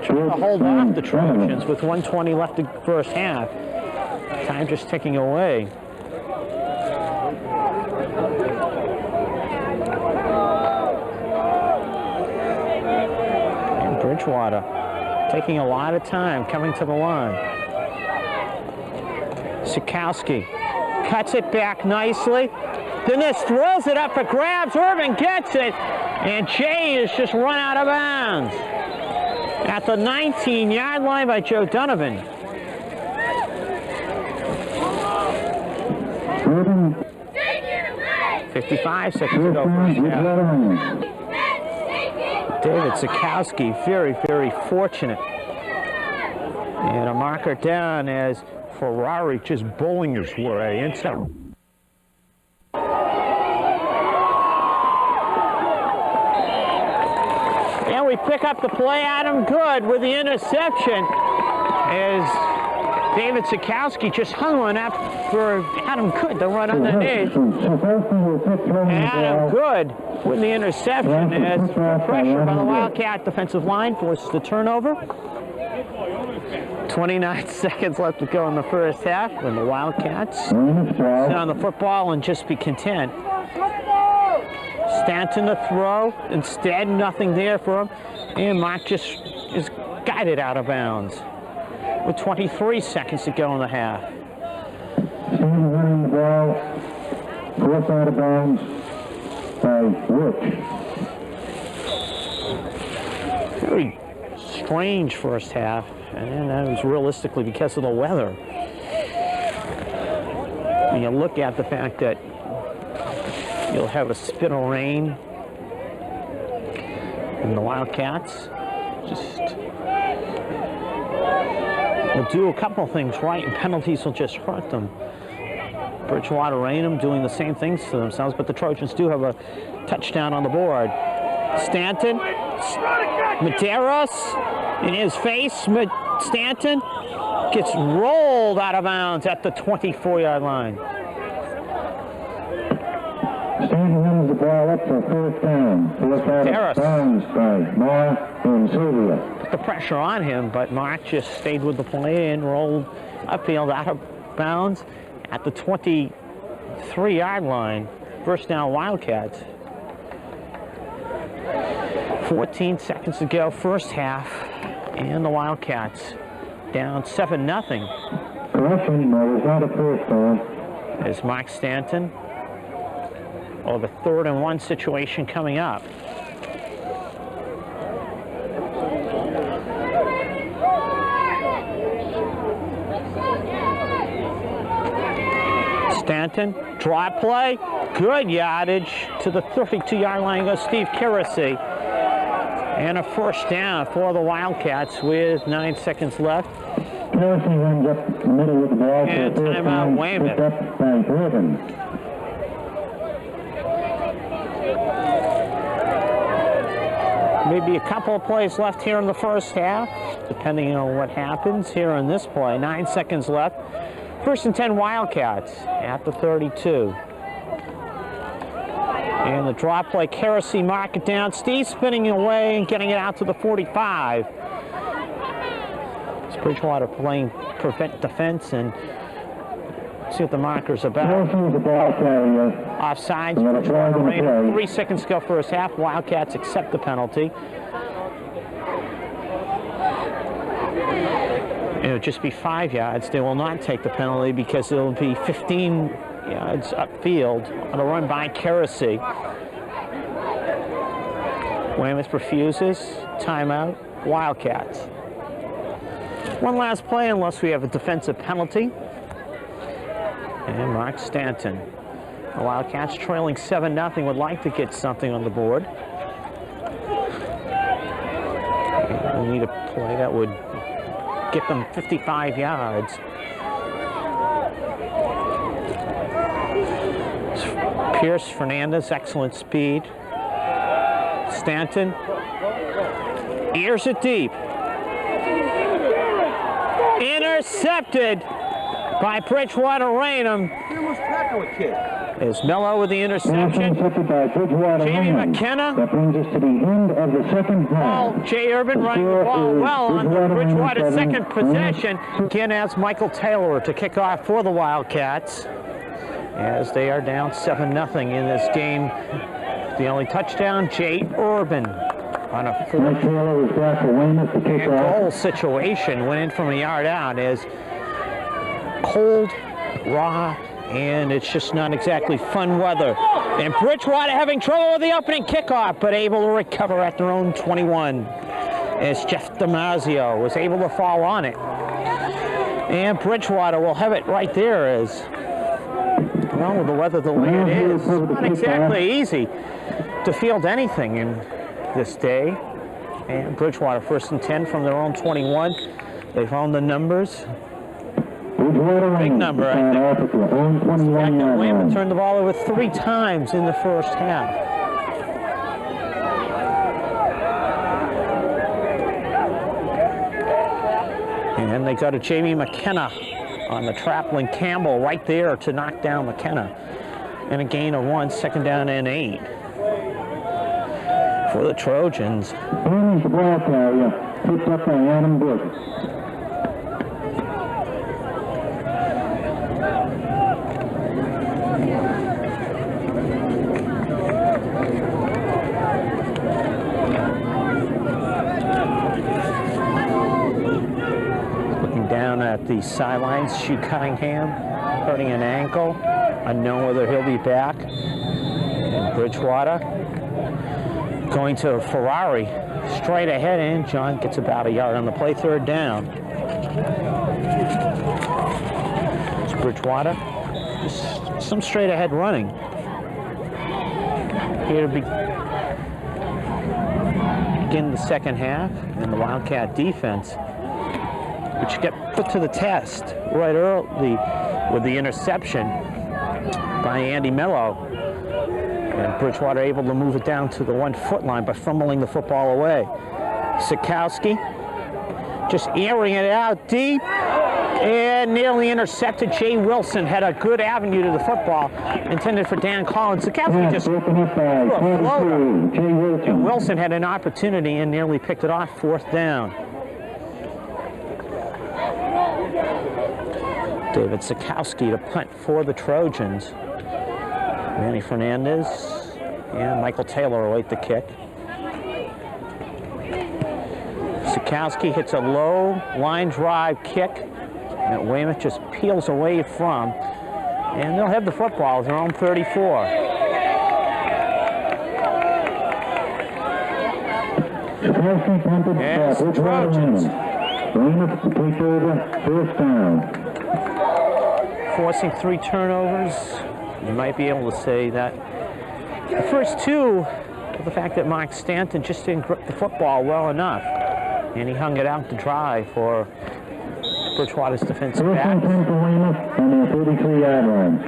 trying to hold off the Trojans with 1:20 left in the first half. Time just ticking away. Bridgewater taking a lot of time coming to the line. Sikowski Cuts it back nicely. Dennis throws it up for grabs. Urban gets it. And Jay is just run out of bounds at the 19-yard line by Joe Donovan. Urban. 55 seconds to go first half. David Sikowski, very, very fortunate. And a marker down as Ferrari just bowling his way inside. And we pick up the play. Adam Good with the interception as David Sikowski just hung one up for Adam Good to run underneath. Adam Good with the interception as pressure by the Wildcat defensive line forces the turnover. 29 seconds left to go in the first half when the Wildcats sit on the football and just be content. Stanton to throw. Instead, nothing there for him. And Mark just is guided out of bounds with 23 seconds to go in the half. Stanton running the ball. Forced out of bounds by Rich. Very strange first half. And that was realistically because of the weather. When you look at the fact that you'll have a spit of rain and the Wildcats just will do a couple things right and penalties will just hurt them. Bridgewater Raynham doing the same things to themselves, but the Trojans do have a touchdown on the board. Stanton, Medeiros in his face. Stanton gets rolled out of bounds at the 24-yard line. Stanton runs the ball up for first down. Forced out of bounds by Mark and Sylvia. Put the pressure on him, but Mark just stayed with the play and rolled upfield out of bounds at the 23-yard line. First down, Wildcats. 14 seconds to go, first half, and the Wildcats down 7-0. Correction, there was not a first down. There's Mark Stanton. Oh, the 3rd and 1 situation coming up. Stanton, draw play, good yardage to the 32-yard line goes Steve Kirisi. And a first down for the Wildcats with 9 seconds left. Kirisi runs up the middle with the ball. And timeout, Weymouth. Up by Urban. Maybe a couple of plays left here in the first half, depending on what happens here in this play. 9 seconds left. 1st and 10 Wildcats at the 32. And the drop play, Kirisi mark it down. Steve spinning away and getting it out to the 45. It's Bridgewater playing prevent defense and see what the marker's about. Offsides, Bridgewater Raynham. 3 seconds to go first half. Wildcats accept the penalty. It'll just be 5 yards. They will not take the penalty because it'll be 15 yards upfield on a run by Kirisi. Weymouth refuses. Timeout. Wildcats. One last play unless we have a defensive penalty. And Mark Stanton. The Wildcats trailing 7-0 would like to get something on the board. And we need a play that would get them 55 yards. Pierce, Fernandez, excellent speed. Stanton, ears it deep. Intercepted by Bridgewater Raynham. Is Mello with the interception. Jamie McKenna. That brings us to the end of the second half. Jay Urban running the ball well on the Bridgewater second possession. Again, as Michael Taylor to kick off for the Wildcats as they are down 7-0 in this game. The only touchdown, Jay Urban on a 4th and goal situation. Went in from a yard out as cold, raw and it's just not exactly fun weather. And Bridgewater having trouble with the opening kickoff, but able to recover at their own 21 as Jeff DiMarzio was able to fall on it. And Bridgewater will have it right there as, well, with the weather the way it is, it's not exactly easy to field anything in this day. And Bridgewater 1st and 10 from their own 21. They found the numbers. Big number, I think. The fact that Weymouth turned the ball over 3 times in the first half. And they got a Jamie McKenna on the Traplin Campbell right there to knock down McKenna. And a gain of 1, 2nd down and 8 for the Trojans. The ball carrier, picked up by Adam Brooks. Down at the sidelines, Hugh Cunningham hurting an ankle, unknown whether he'll be back. And Bridgewater going to Ferrari, straight ahead, and John gets about a yard on the play, 3rd down. It's Bridgewater, just some straight ahead running. Here to begin the second half, and the Wildcat defense, which got put to the test right early with the interception by Andy Mello. And Bridgewater able to move it down to the 1-foot line by fumbling the football away. Sikowski just airing it out deep and nearly intercepted. Jay Wilson had a good avenue to the football intended for Dan Collins. Sikowski just threw a floater. And Wilson had an opportunity and nearly picked it off, 4th down. David Sikowski to punt for the Trojans. Manny Fernandez and Michael Taylor await the kick. Sikowski hits a low line drive kick that Weymouth just peels away from. And they'll have the football at their own 34. Yes, Trojans. Weymouth to take over, 1st down. Forcing 3 turnovers. You might be able to say that the first 2, the fact that Mark Stanton just didn't grip the football well enough, and he hung it out to dry for Bridgewater's defensive back. On their 33-yard line.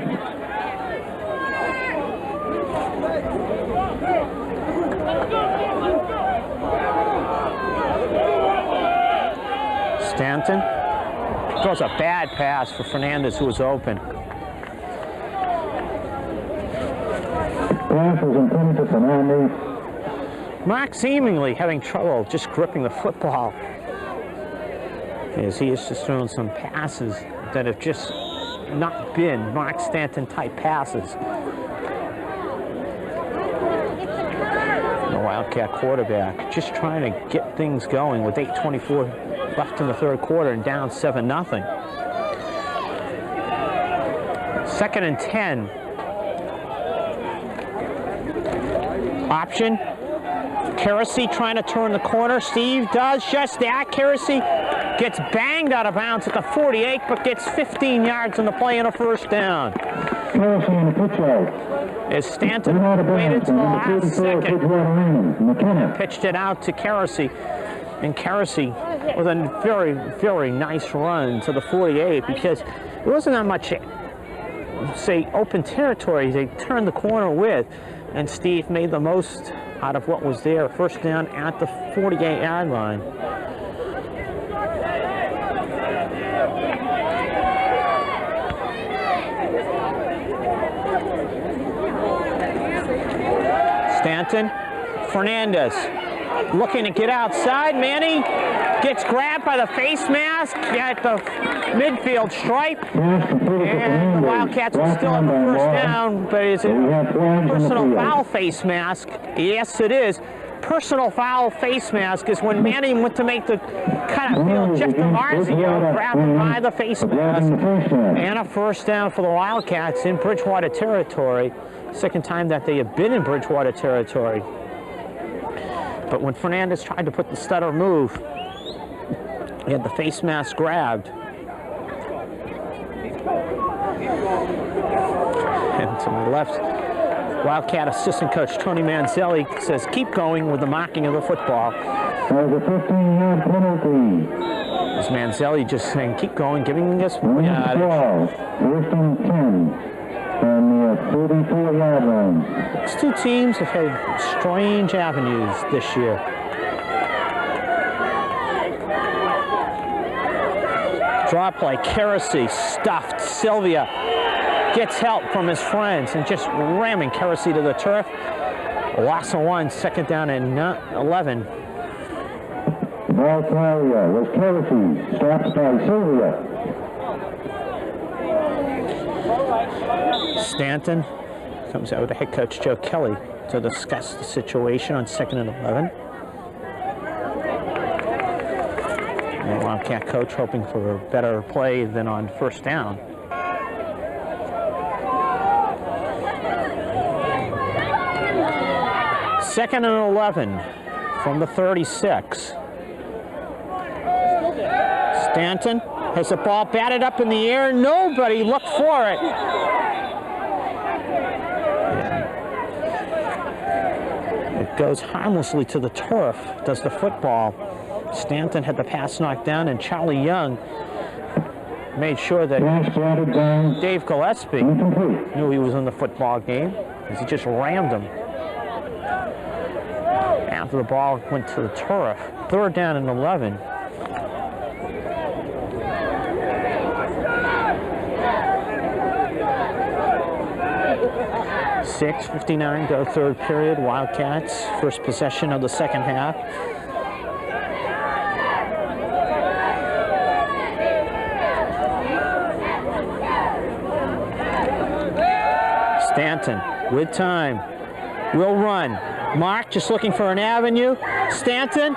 Stanton throws a bad pass for Fernandez, who was open. Pass is intended to Fernandez. Mark seemingly having trouble just gripping the football, as he is just throwing some passes that have just not been Mark Stanton type passes. The Wildcat quarterback just trying to get things going with 8:24 left in the 3rd quarter and down 7-0. 2nd and 10. Option. Kersey trying to turn the corner. Steve does just that. Kersey gets banged out of bounds at the 48, but gets 15 yards on the play and a 1st down. Kersey in the pitch out. As Stanton waited till the last second, pitched it out to Kersey, and Kersey with a very, very nice run to the 48, because it wasn't that much, say, open territory they turned the corner with, and Steve made the most out of what was there. 1st down at the 48-yard line. Stanton, Fernandez looking to get outside. Manny gets grabbed by the face mask at the midfield stripe. And the Wildcats will still have the 1st down, but is it a personal foul face mask? Yes, it is. personal foul face mask is when Manning went to make the cut upfield. Jeff DiMarzio grabbed him by the face mask. And a first down for the Wildcats in Bridgewater territory. Second time that they have been in Bridgewater territory. But when Fernandez tried to put the stutter move, he had the face mask grabbed. And to my left, Wildcat assistant coach Tony Manzelli says keep going with the marking of the football. There's a 15-yard penalty. As Manzelli just saying keep going, giving us more yardage. First and 10 on the 34-yard line. These two teams have had strange avenues this year. Draw play, Keresy stuffed. Sylvia gets help from his friends and just ramming Keresy to the turf. Loss of 1, second down and 11. Ball carrier was Keresy, stopped by Sylvia. Stanton comes out with head coach Joe Kelly to discuss the situation on 2nd and 11. And the Wildcat coach hoping for a better play than on first down. Second and 11 from the 36. Stanton has the ball batted up in the air. Nobody looked for it. It goes harmlessly to the turf, does the football. Stanton had the pass knocked down, and Charlie Young made sure that Dave Gillespie knew he was in the football game, as he just rammed him. After the ball went to the turf, third down and 11. .6:59 go third period. Wildcats first possession of the second half. Stanton with time will run. Mark just looking for an avenue. Stanton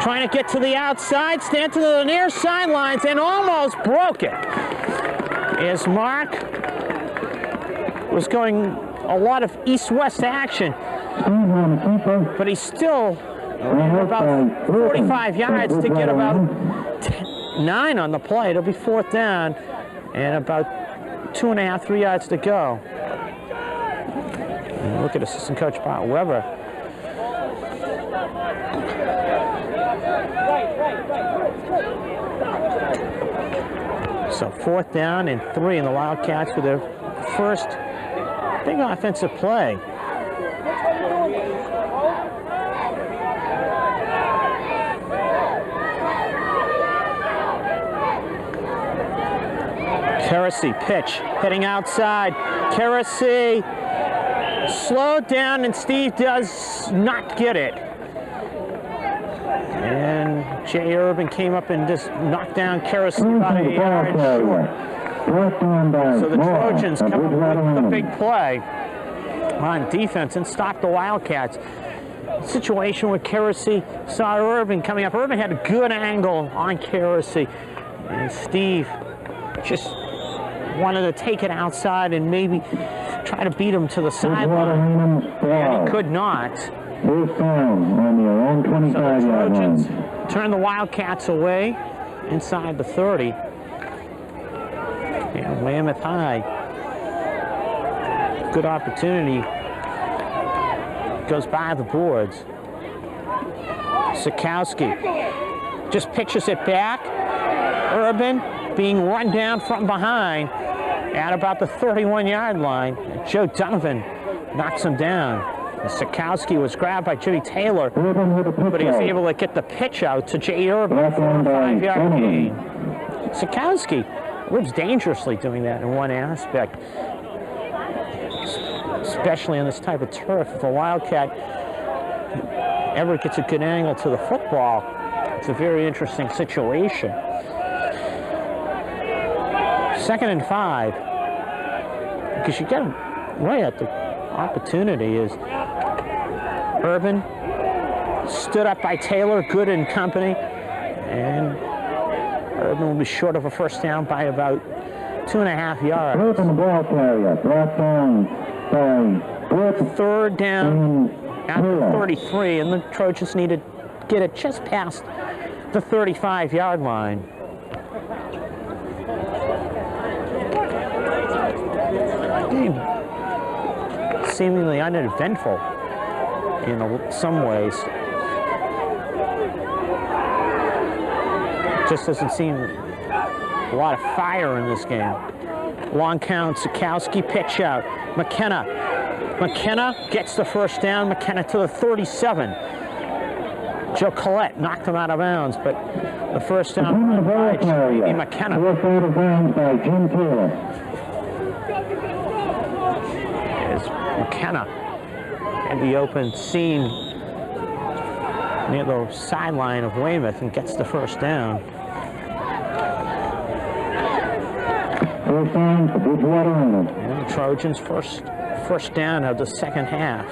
trying to get to the outside. Stanton to the near sidelines and almost broke it. As Mark was going a lot of east-west action, but he's still about 45 yards to get about 9 on the play. It'll be fourth down and about 2.5, 3 yards to go. And look at assistant coach Bart Weber. So fourth down and 3, and the Wildcats with their first big offensive play. Keresy pitch, heading outside. Keresy slowed down, and Steve does not get it. And Jay Urban came up and just knocked down Keresy about a yard short. So the Trojans come up with the big play on defense and stop the Wildcats. Situation with Keresy, saw Urban coming up. Urban had a good angle on Keresy, and Steve just wanted to take it outside and maybe try to beat him to the sideline, and he could not. First down on your own 25-yard line. Turn the Wildcats away inside the 30. And Weymouth High, good opportunity, goes by the boards. Sikowski just pitches it back. Urban being run down from behind at about the 31-yard line. Joe Donovan knocks him down. And Sikowski was grabbed by Jimmy Taylor, but he was able to get the pitch out to Jay Urban for a 5-yard gain. Sikowski lives dangerously doing that in one aspect, especially on this type of turf. If a Wildcat ever gets a good angle to the football, it's a very interesting situation. 2nd and 5, because you get right at the opportunity is Urban stood up by Taylor, good and company, and Urban will be short of a first down by about 2.5 yards. Urban ball carrier, brought down by third down at the 33, and the Trojans need to get it just past the 35-yard line. Game seemingly uneventful in some ways. Just doesn't seem a lot of fire in this game. Long count, Sikowski, pitch out. McKenna gets the first down. McKenna to the 37. Joe Collette knocked him out of bounds, but the first down by McKenna. Fourth out of bounds by Jim Taylor. Is McKenna in the open seam near the sideline of Weymouth and gets the first down. First down for Bridgewater Raynham. And the Trojans first down of the second half.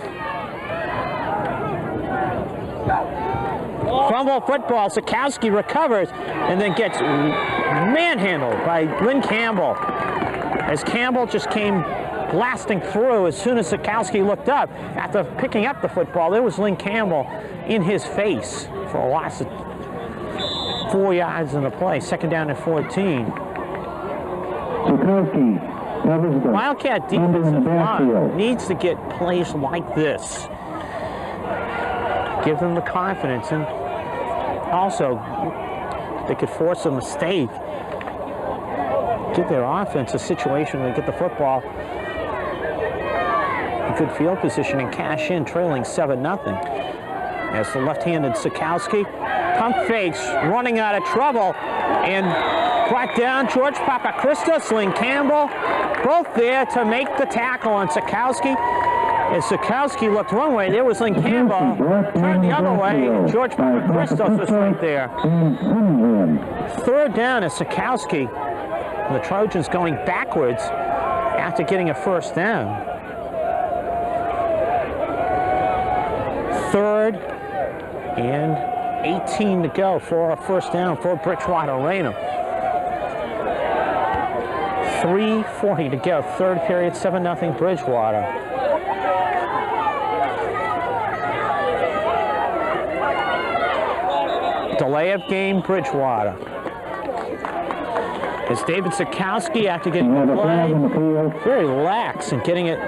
Fumble football, Sikowski recovers and then gets manhandled by Lynn Campbell. As Campbell just came blasting through, as soon as Sikowski looked up after picking up the football, there was Lynn Campbell in his face for a loss of 4 yards in the play. Second down at 14. Sikowski covers the Wildcat defensive line needs to get plays like this. Give them the confidence, and also they could force a mistake. Give their offense a situation where they get the football in good field position and cash in, trailing 7-0. As the left-handed Sikowski pump fakes, running out of trouble, and brought down George Papachristos, Lynn Campbell, both there to make the tackle on Sikowski. As Sikowski looked one way, there was Lynn Campbell. Turned the other way, and George Papachristos was right there. Third down is Sikowski. The Trojans going backwards after getting a first down. Third and 18 to go for a first down for Bridgewater Raynham. 3:40 to go, third period, 7-0 Bridgewater. Delay of game, Bridgewater. As David Sikowski, after getting the play, very lax in getting it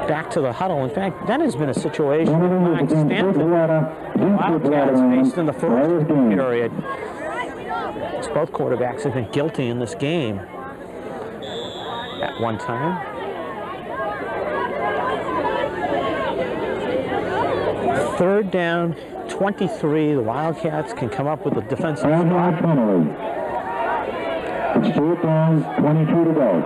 back to the huddle. In fact, that has been a situation with Mike Stanton. Wildcats faced in the first period. As both quarterbacks have been guilty in this game at one time. Third down, 23. The Wildcats can come up with a defensive stop. It's 4th down, 22 to go.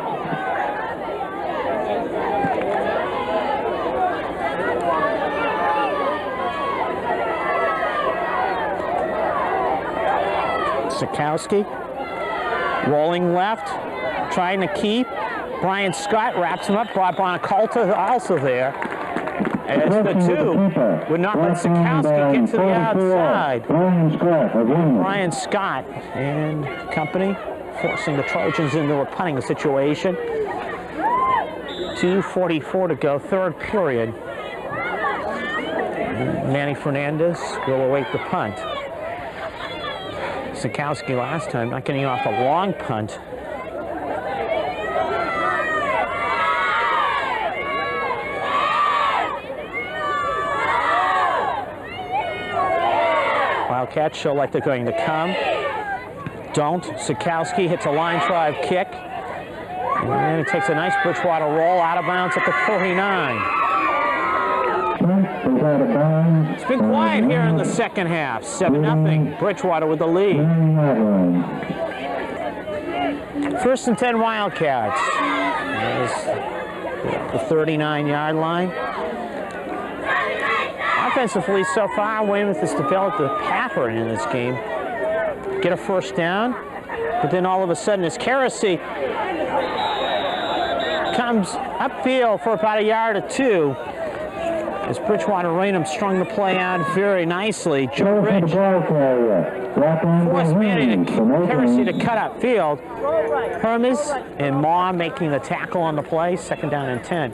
Sikowski rolling left, trying to keep. Brian Scott wraps him up. Bob Bonacolta also there. As the two would not let Sikowski get to the outside. Brian Scott and company forcing the Trojans into a punting situation. 2:44 to go, third period. Manny Fernandez will await the punt. Sikowski last time not getting off a long punt. Wildcats show like they're going to come. Don't. Sikowski hits a line drive kick. And it takes a nice Bridgewater roll out of bounds at the 49. It's been quiet here in the second half. 7-0. Bridgewater with the lead. First and 10 Wildcats. There's the 39-yard line. Offensively, so far, Weymouth has developed a pattern in this game. Get a first down, but then all of a sudden, as Karasi comes upfield for about a yard or two, As Bridgewater Raynham strung the play out very nicely. Joe Throw for the Rich ball carrier. Drop on forced by Manny him. to From Heresy opening. to cut up field. Hermes and Ma making the tackle on the play. 2nd down and 10.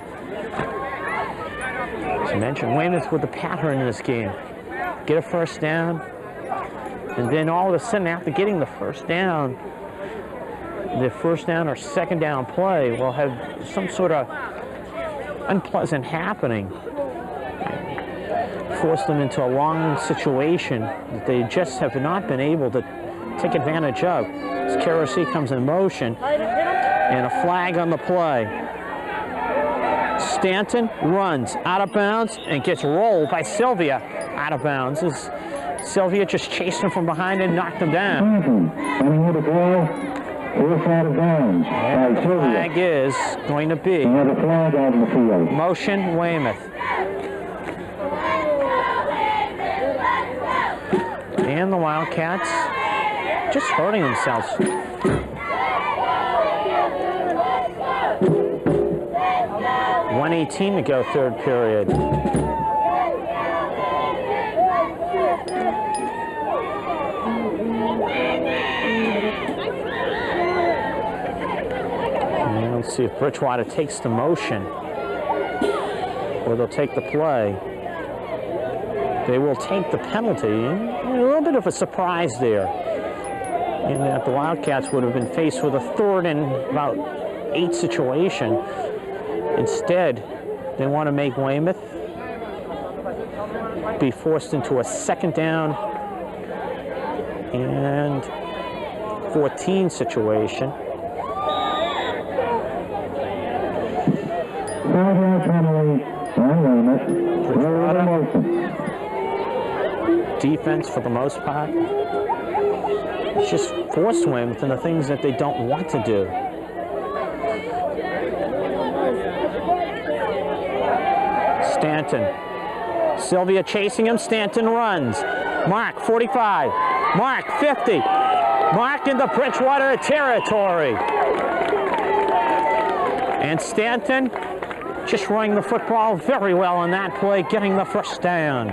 As I mentioned, Weymouth with the pattern in this game. Get a first down, and then all of a sudden, after getting the first down or 2nd down play will have some sort of unpleasant happening. Force them into a long situation that they just have not been able to take advantage of. As Kerosene comes in motion, and a flag on the play. Stanton runs out of bounds and gets rolled by Sylvia out of bounds. As Sylvia just chased him from behind and knocked him down. Coming with the ball. Force out of bounds And by the Sylvia. flag is going to be Another flag out in the field. motion Weymouth. And the Wildcats just hurting themselves. .118 to go, 3rd period. And let's see if Bridgewater takes the motion or they'll take the play. They will take the penalty. A little bit of a surprise there, in that the Wildcats would have been faced with a 3rd and about 8 situation. Instead, they want to make Weymouth be forced into a 2nd down and 14 situation. Five-yard penalty on Weymouth. Bridgewater motion. Defense, for the most part, it's just forced Weymouth into things that they don't want to do. Stanton. Sylvia chasing him. Stanton runs. Mark, 45. Mark, 50. Mark into Bridgewater territory. And Stanton just running the football very well on that play, getting the first down.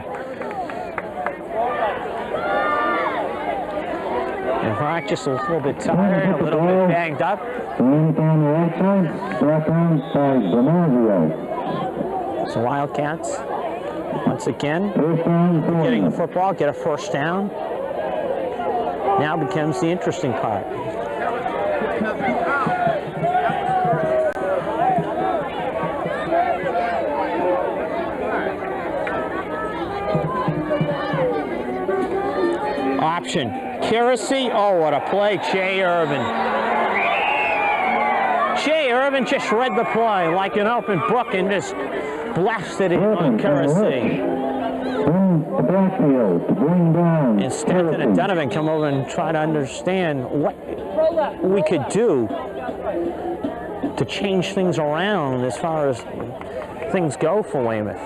And Mark just a little bit tired, a little bit banged up. Weymouth on the right side. Drop on by Bernazio. So Wildcats, once again, First down, getting the 40. football, get a first down. Now becomes the interesting part. Option. Kirasi, oh, what a play, Jay Irvin. Jay Irvin just read the play like an open book and just blasted it on Kirasi. In the backfield to bring down. And Stanton and Donovan come over and try to understand what we could do to change things around as far as things go for Weymouth.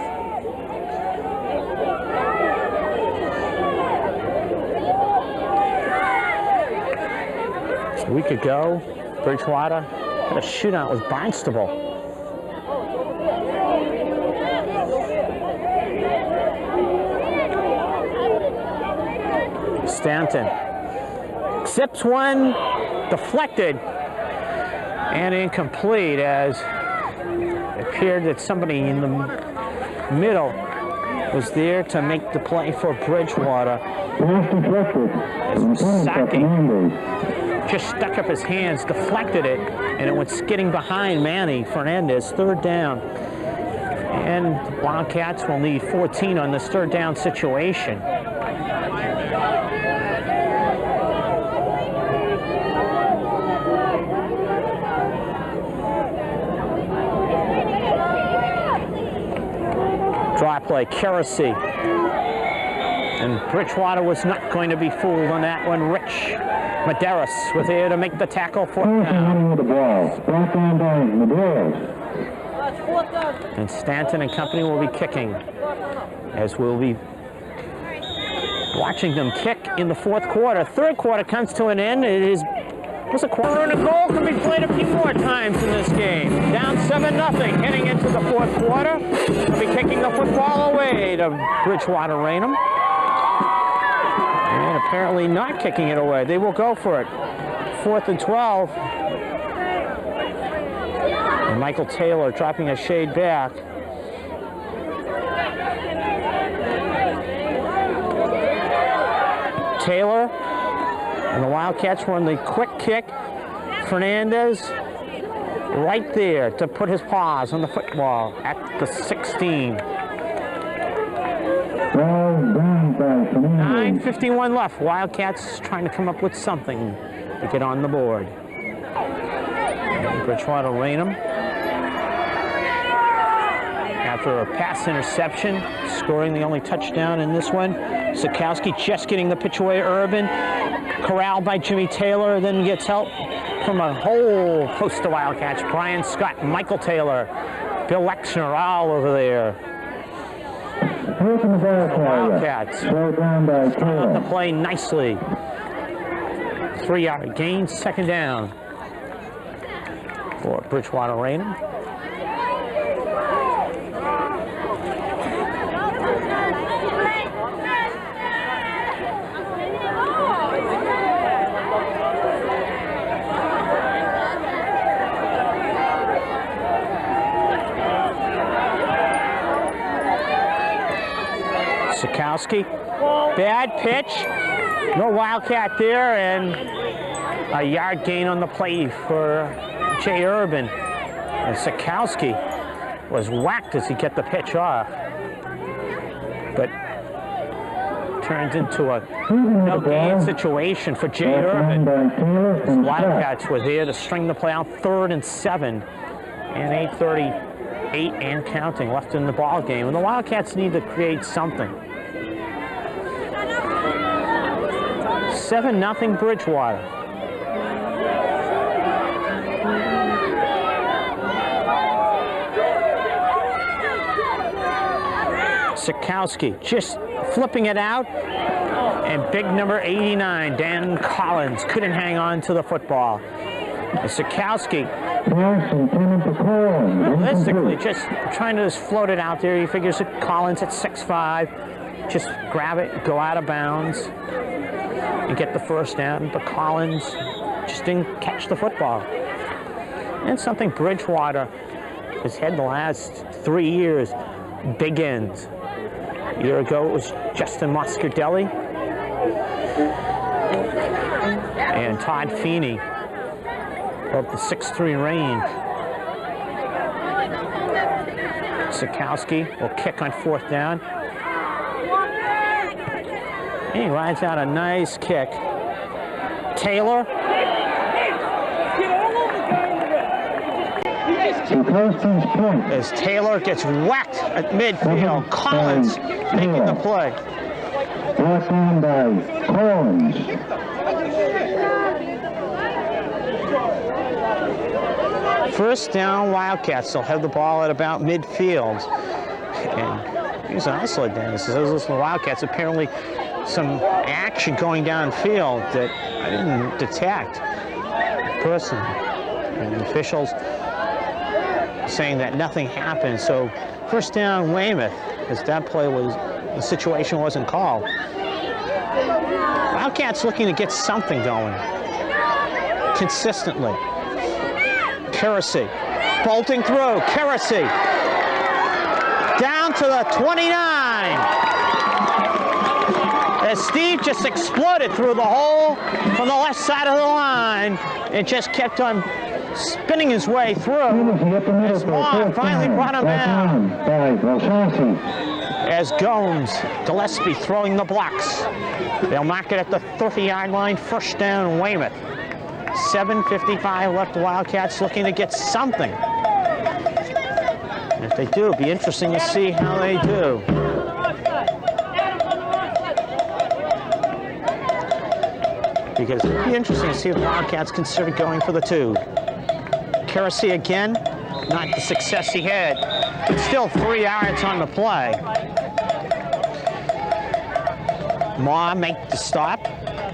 A week ago, Bridgewater had a shootout with Barnstable. Stanton zips one, deflected, and incomplete, as it appeared that somebody in the middle was there to make the play for Bridgewater. Saki just stuck up his hands, deflected it, and it went skidding behind Manny Fernandez. 3rd down. And Wildcats will need 14 on this 3rd down situation. Draw play, Kerosene. And Bridgewater was not going to be fooled on that one. Rich Medeiros was here to make the tackle for running with the ball. Brought down by Medeiros. And Stanton and company will be kicking, as we'll be watching them kick in the 4th quarter. 3rd quarter comes to an end. It is There's a corner and a goal can be played a few more times in this game. Down 7-0 heading into the fourth quarter. They'll be kicking the football away to Bridgewater Raynham. And apparently not kicking it away. They will go for it. 4th and 12. And Michael Taylor dropping a shade back. Taylor and the Wildcats run the quick kick. Fernandez right there to put his paws on the football at the 16. 9:51 left. Wildcats trying to come up with something to get on the board. Bridgewater Raynham, after a pass interception, scoring the only touchdown in this one. Sikowski just getting the pitch away. Urban corralled by Jimmy Taylor, then gets help from a whole host of Wildcats. Brian Scott, Michael Taylor, Bill Lexner, all over there. Wildcats start the play nicely. 3-yard gain, 2nd down for Bridgewater Raynham. Sikowski, bad pitch, no Wildcat there, and a yard gain on the play for Jay Urban. And Sikowski was whacked as he got the pitch off, but turns into a no gain situation for Jay Urban. The Wildcats were there to string the play out. 3rd and 7, and 8:38 and counting left in the ball game, and the Wildcats need to create something. 7-0 Bridgewater. Sikowski just flipping it out, and big number 89, Dan Collins, couldn't hang on to the football. And Sikowski, realistically, just trying to just float it out there. He figures that Collins at 6'5", just grab it, go out of bounds, and get the 1st down, but Collins just didn't catch the football. And something Bridgewater has had the last 3 years, big ends. A year ago it was Justin Moscardelli and Todd Feeney of the 6'3" range. Sikowski will kick on 4th down. He rides out a nice kick. Taylor. As Taylor gets whacked at midfield, Collins making the play. Brought down by Collins. First down, Wildcats. They'll have the ball at about midfield. And here's also Dennis. Those Wildcats apparently some action going downfield that I didn't detect personally. And the officials saying that nothing happened. So 1st down, Weymouth, as that play was, the situation wasn't called. Wildcats looking to get something going consistently. Kerosene bolting through. Kerosene down to the 29. As Steve just exploded through the hole from the left side of the line, it just kept on spinning his way through. As Vaughn finally brought him down. As Gomes, Gillespie throwing the blocks. They'll mark it at the 30-yard line. 1st down, Weymouth. 7:55 left. Wildcats looking to get something. And if they do, it'll be interesting to see how they do. Because it'd be interesting to see if the Wildcats consider going for the 2. Kerosene again, not the success he had, but still 3 yards on the play. Maw make the stop.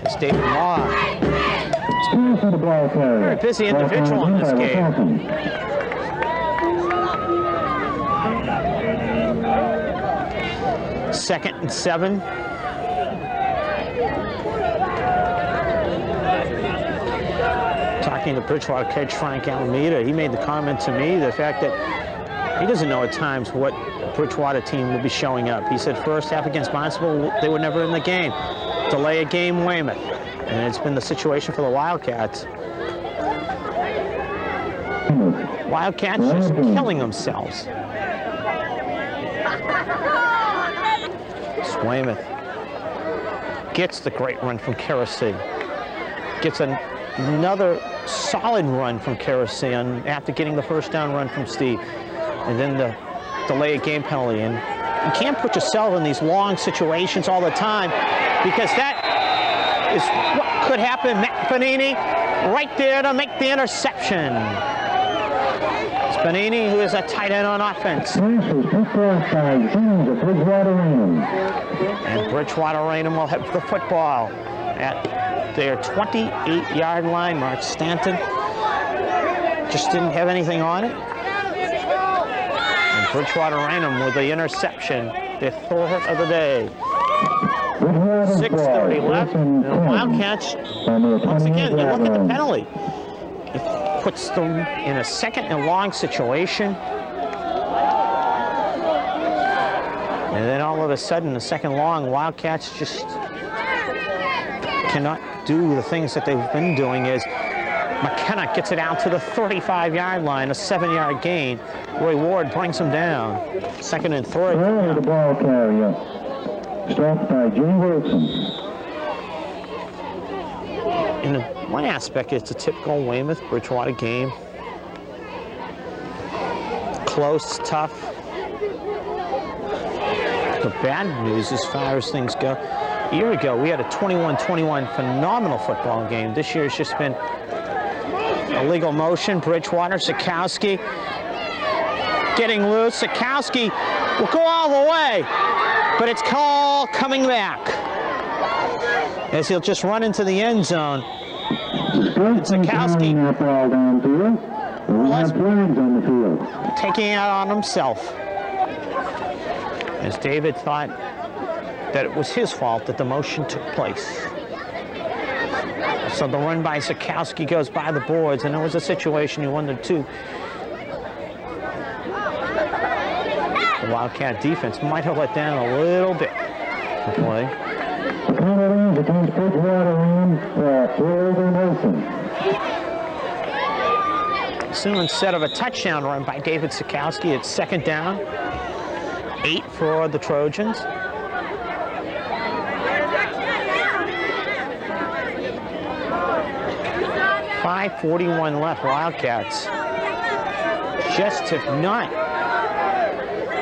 It's David Maw. ball carrier. Very busy individual in this game. Second and 7. Talking to Bridgewater coach Frank Alameda, he made the comment to me, the fact that he doesn't know at times what Bridgewater team will be showing up. He said first half against Barnstable, they were never in the game. Delay a game, Weymouth. And it's been the situation for the Wildcats. Wildcats just killing themselves. Weymouth gets the great run from Kerosene. Gets another solid run from Kerosene after getting the first down run from Steve. And then the delay a game penalty. And you can't put yourself in these long situations all the time, because that is what could happen. Matt Panini right there to make the interception. It's Panini, who is a tight end on offense. And Bridgewater Raynham will have the football at their 28-yard line. Mark Stanton just didn't have anything on it. And Bridgewater Raynham with the interception, their third of the day. 6:30 left, and the Wildcats, once again, you look at the penalty. It puts them in a second and long situation. And then all of a sudden, the second long, Wildcats just cannot do the things that they've been doing. Is McKenna gets it out to the 35-yard line, a 7-yard gain. Roy Ward brings him down. Second and 3. The ball carrier. Stopped by Jimmy Wilson. In one aspect, it's a typical Weymouth Bridgewater game. Close, tough. The bad news as far as things go, a year ago we had a 21-21 phenomenal football game. This year it's just been illegal motion. Bridgewater, Sikowski getting loose. Sikowski will go all the way, but it's called coming back, as he'll just run into the end zone. Sikowski taking it out on himself, as David thought that it was his fault that the motion took place. So the run by Sikowski goes by the boards, and it was a situation you wondered too. The Wildcat defense might have let down a little bit to play. So instead of a touchdown run by David Sikowski, it's second down, 8 for the Trojans. .541 left. Wildcats just have not.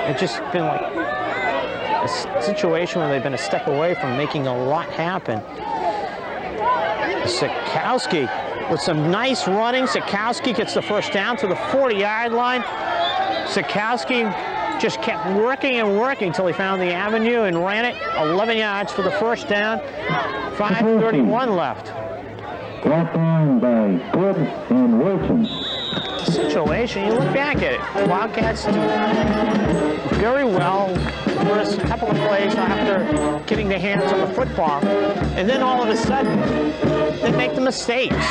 It's just been like a situation where they've been a step away from making a lot happen. Sikowski with some nice running. Sikowski gets the first down to the 40-yard line. Sikowski just kept working and working until he found the avenue and ran it 11 yards for the first down. 5:31 left. Brought down by Good and Wilson. Situation, you look back at it. Wildcats do very well the first couple of plays after getting their hands on the football, and then all of a sudden they make the mistakes.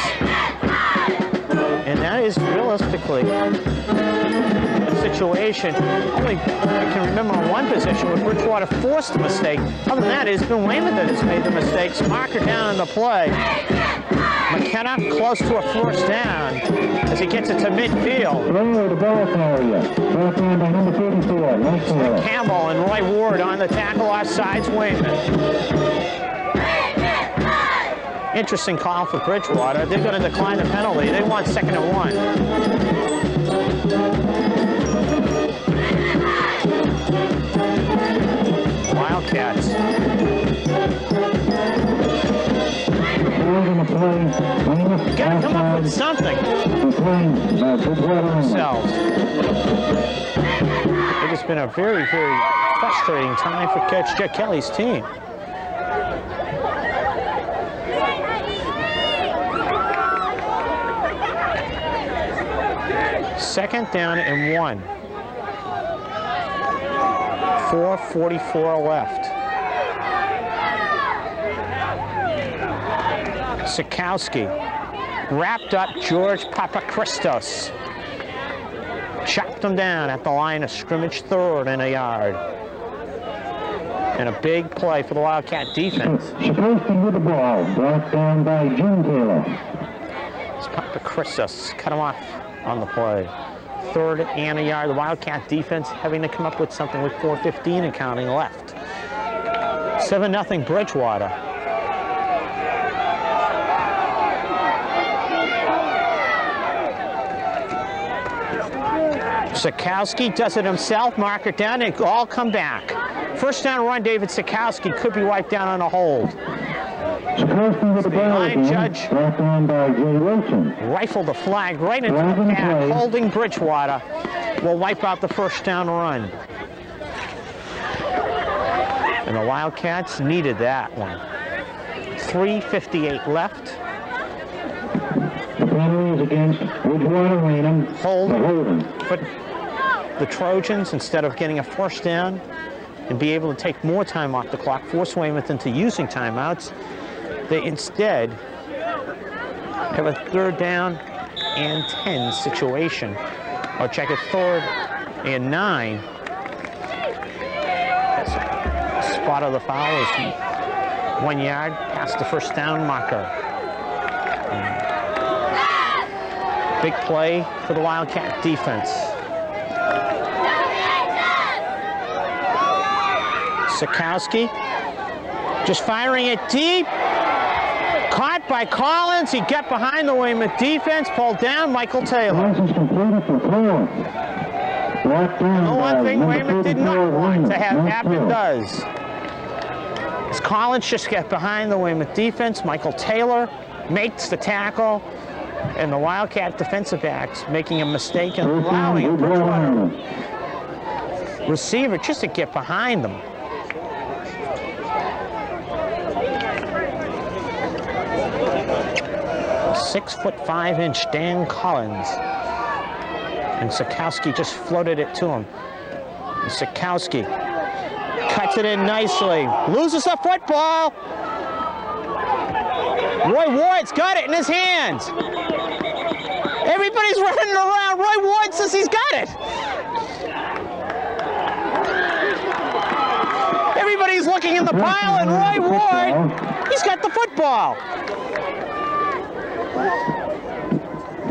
And that is realistically a situation. Only I can remember one position where Bridgewater forced a mistake. Other than that, it's been Weymouth that has made the mistakes. Marker down in the play. McKenna close to a first down as he gets it to midfield. The ball carrier. Brought down by number 34. Campbell and Roy Ward on the tackle offsides Weymouth. Interesting call for Bridgewater. They're going to decline the penalty. They want 2nd and 1. Wildcats. Got to come up with something. Themselves. It has been a very, very frustrating time for Coach Jack Kelly's team. Second down and 1. 4:44 left. Sikowski wrapped up George Papachristos. Chopped him down at the line of scrimmage, 3rd and a yard. And a big play for the Wildcat defense. Sikowski with the ball, brought down by Jim Taylor. It's Papachristos cut him off on the play. 3rd and a yard. The Wildcat defense having to come up with something with 4:15 and counting left. 7-0 Bridgewater. Sikowski does it himself, marker down, and all come back. First down run, David Sikowski could be wiped down on a hold. Sikowski with the ball again, judge brought down by Jay Wilson. Rifled the flag right into the pad, holding Bridgewater. Will wipe out the first down run. And the Wildcats needed that one. 3:58 left. The penalty is against Bridgewater Raynham. Holding. But the Trojans, instead of getting a first down and be able to take more time off the clock, force Weymouth into using timeouts, they instead have a 3rd down and 10 situation. Or check it, 3rd and 9. Spot of the foul is 1 yard past the first down marker. Big play for the Wildcat defense. Sikowski just firing it deep. Caught by Collins. He got behind the Weymouth defense. Pulled down Michael Taylor. License completed for 4. Brought down The one thing by Weymouth did not want to have Not happen good. does. As Collins just got behind the Weymouth defense, Michael Taylor makes the tackle, and the Wildcat defensive backs making a mistake and allowing a Bridgewater receiver just to get behind them. 6'5" Dan Collins. And Sikowski just floated it to him. And Sikowski cuts it in nicely. Loses the football. Roy Ward's got it in his hands. Everybody's running around. Roy Ward says he's got it. Everybody's looking in the pile, and Roy Ward, he's got the football.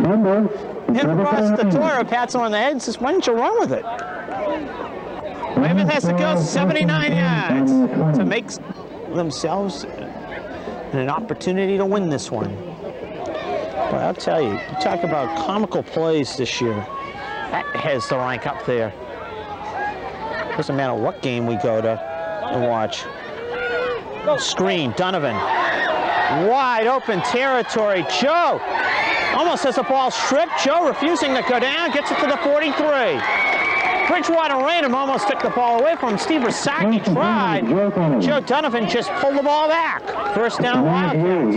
Him across the door, pats him on the head and says, why didn't you run with it? Weymouth has to go 79 yards to make themselves an opportunity to win this one. But I'll tell you, you talk about comical plays this year. That has to rank up there. Doesn't matter what game we go to and watch. Screen, Donovan. Wide open territory. Joe almost has the ball stripped. Joe refusing to go down, gets it to the 43. Bridgewater Raynham almost took the ball away from him. Steve Rasaki tried. Joe Donovan just pulled the ball back. First down Wildcats.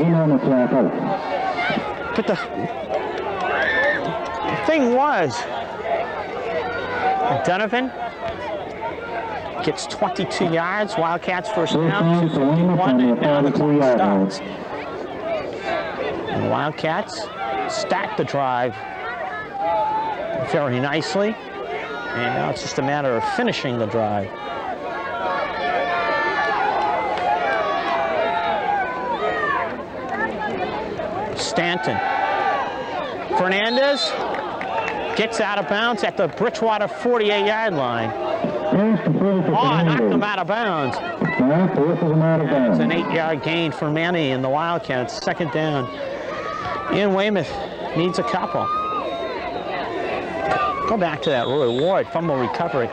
But the thing was, Donovan gets 22 yards. Wildcats first down, 2:51, and now the clock starts. And the Wildcats start the drive very nicely. And now it's just a matter of finishing the drive. Stanton. Fernandez gets out of bounds at the Bridgewater 48-yard line. Knocked him out of bounds. It's an 8-yard gain for Manny and the Wildcats. Second down. And Weymouth needs a couple. Go back to that Roy Ward fumble recovery.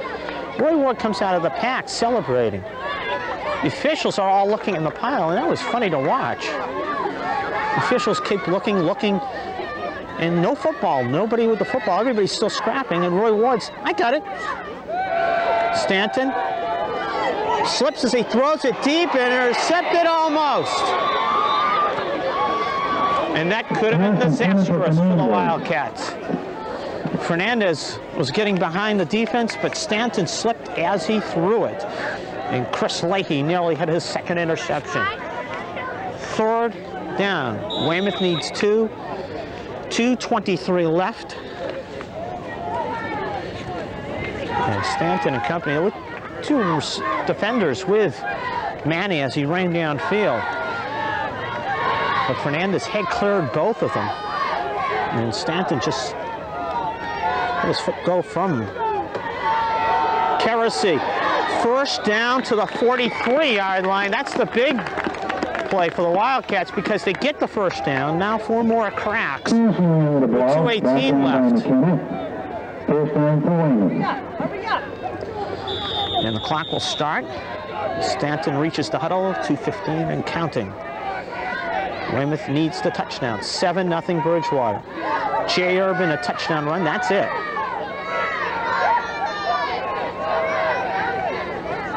Roy Ward comes out of the pack celebrating. The officials are all looking in the pile, and that was funny to watch. The officials keep looking, and no football. Nobody with the football. Everybody's still scrapping, and Roy Ward's, I got it. Stanton slips as he throws it deep and intercepted almost. And that could have been disastrous for the Wildcats. Fernandez was getting behind the defense, but Stanton slipped as he threw it. And Chris Leahy nearly had his second interception. 3rd down. Weymouth needs 2. 2:23 left. And Stanton and company with 2 defenders with Manny as he ran downfield. But Fernandez had cleared both of them. And Stanton just let his foot go from Kerosene. 1st down to the 43-yard line. That's the big play for the Wildcats because they get the 1st down. Now 4 more cracks. 2:18 left. And the clock will start. Stanton reaches the huddle, 2:15 and counting. Weymouth needs the touchdown. 7-0 Bridgewater. Jay Urban, a touchdown run. That's it.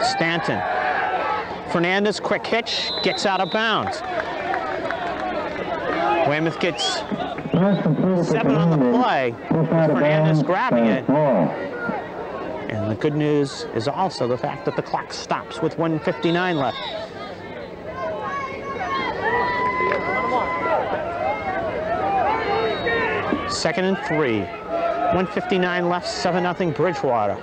Stanton. Fernandez, quick hitch, gets out of bounds. Weymouth gets 7 on the play. Fernandez grabbing it. And the good news is also the fact that the clock stops with 1:59 left. Second and 3. 1:59 left, 7-0 Bridgewater.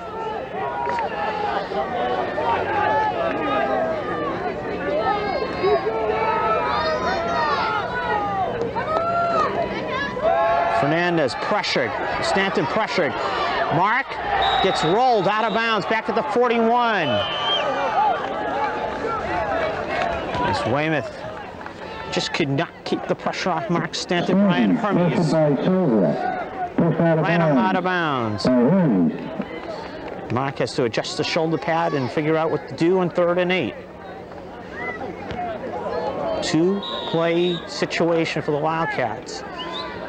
Fernandez pressured. Stanton pressured. Mark gets rolled out of bounds back at the 41. As Weymouth just could not keep the pressure off Mark Stanton. Ryan Hermes ran him out of bounds. Mark has to adjust the shoulder pad and figure out what to do on 3rd and 8. 2-play situation for the Wildcats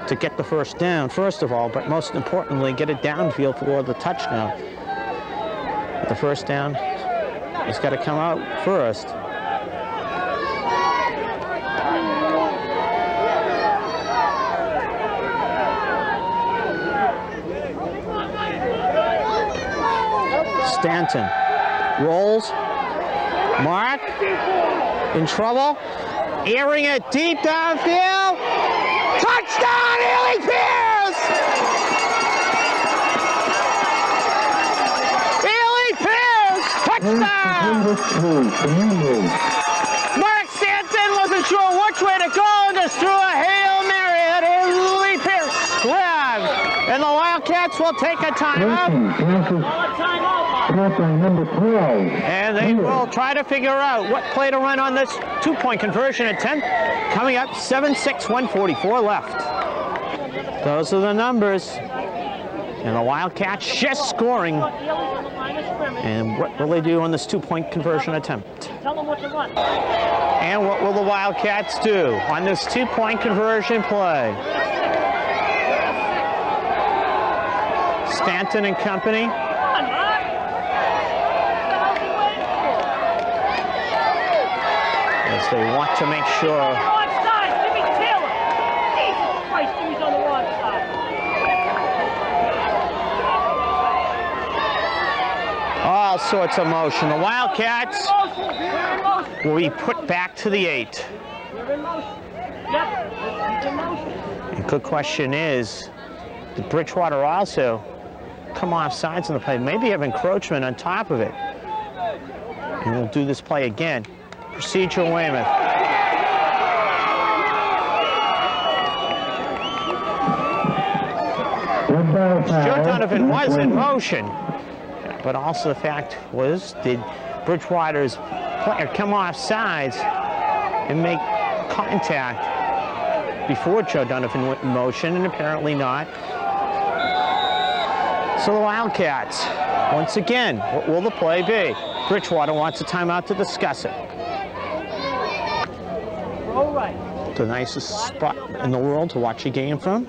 to get the 1st down, first of all, but most importantly, get it downfield for the touchdown. But the 1st down has got to come out first. Stanton rolls. Mark in trouble. Airing it deep downfield. Touchdown, Ely Pierce! Ely Pierce! Touchdown! Mark Stanton wasn't sure which way to go and just threw a Hail Mary at Ely Pierce. Grabbed. And the Wildcats will take a timeout. And they will try to figure out what play to run on this 2-point conversion attempt. Coming up, 7-6, 1:44 left. Those are the numbers. And the Wildcats just scoring. And what will they do on this 2-point conversion attempt? And what will the Wildcats do on this 2-point conversion play? Stanton and company. As they want to make sure. All sorts of motion. The Wildcats will be put back to the 8. The good question is, did Bridgewater also come off sides in the play? Maybe have encroachment on top of it. And we'll do this play again. Procedure Weymouth. Joe Donovan was in motion, but also the fact was, did Bridgewater's player come off sides and make contact before Joe Donovan went in motion? And apparently not. So the Wildcats, once again, what will the play be? Bridgewater wants a timeout to discuss it. The nicest spot in the world to watch a game from,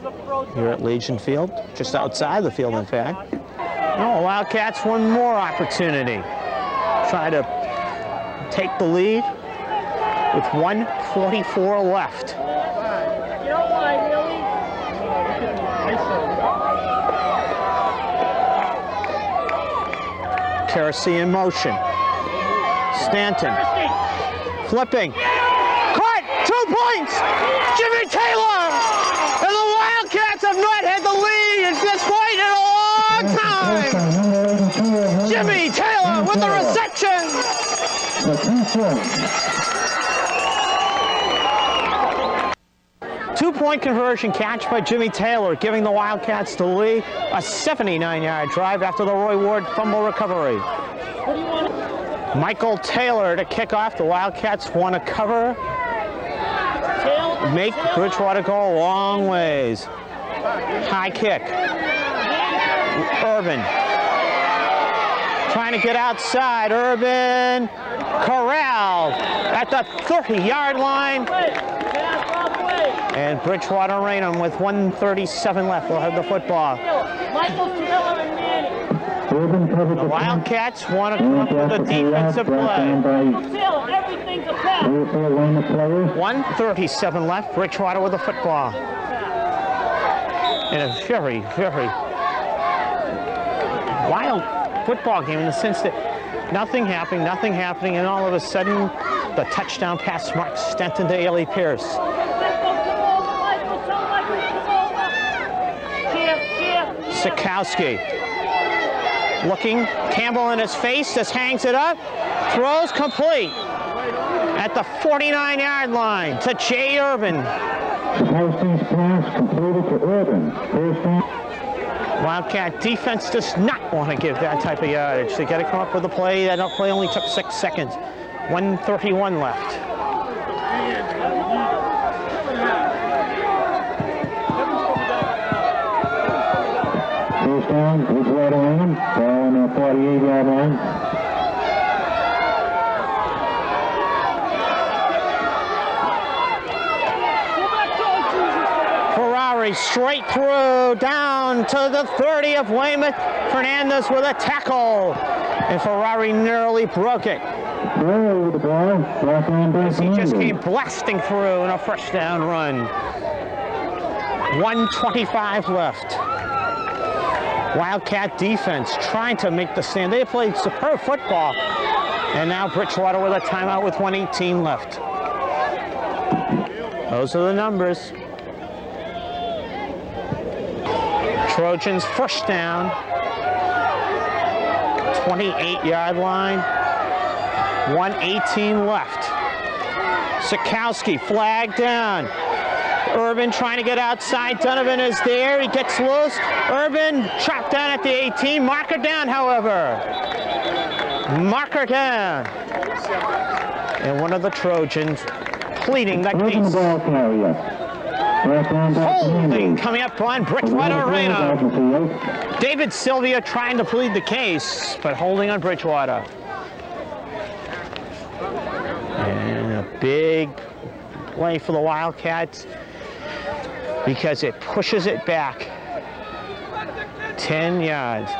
here at Legion Field, just outside the field, in fact. Oh, Wildcats, one more opportunity. Try to take the lead with 1:44 left. Kersey in motion. Stanton. Flipping. Caught! 2 points! Jimmy Taylor! And the Wildcats have not had the lead at this point in a long time! Jimmy Taylor with the reception! 2-point conversion catch by Jimmy Taylor, giving the Wildcats the lead. A 79-yard drive after the Roy Ward fumble recovery. Michael Taylor to kick off. The Wildcats want to cover. Make Bridgewater go a long ways. High kick. Urban. Trying to get outside. Urban corralled at the 30-yard line. And Bridgewater Raynham with 1:37 left will have the football. The Wildcats want to come up with a defensive play. 1:37 left. Bridgewater with the football. In a very, very wild football game in the sense that nothing happening, and all of a sudden the touchdown pass marks Stanton to Ailey Pierce. Sikowski looking, Campbell in his face, just hangs it up, throws complete at the 49-yard line to Jay Urban. Wildcat defense does not want to give that type of yardage. They got to come up with a play. That play only took 6 seconds. 1:31 left. First down, Bridgewater Raynham, ball on the 48-yard line. Ferrari straight through, down to the 30 of Weymouth. Fernandez with a tackle, and Ferrari nearly broke it. The ball, back on back. He just came blasting through in a first down run. 1:25 left. Wildcat defense trying to make the stand. They played superb football. And now Bridgewater with a timeout with 1:18 left. Those are the numbers. Trojans first down. 28-yard line. 1:18 left. Sikowski flagged down. Urban trying to get outside. Donovan is there. He gets loose. Urban trapped down at the 18. Marker down, however. Marker down. And one of the Trojans pleading the case. Holding coming up on Bridgewater Raynham. David Sylvia trying to plead the case, but holding on Bridgewater. And a big play for the Wildcats, because it pushes it back 10 yards.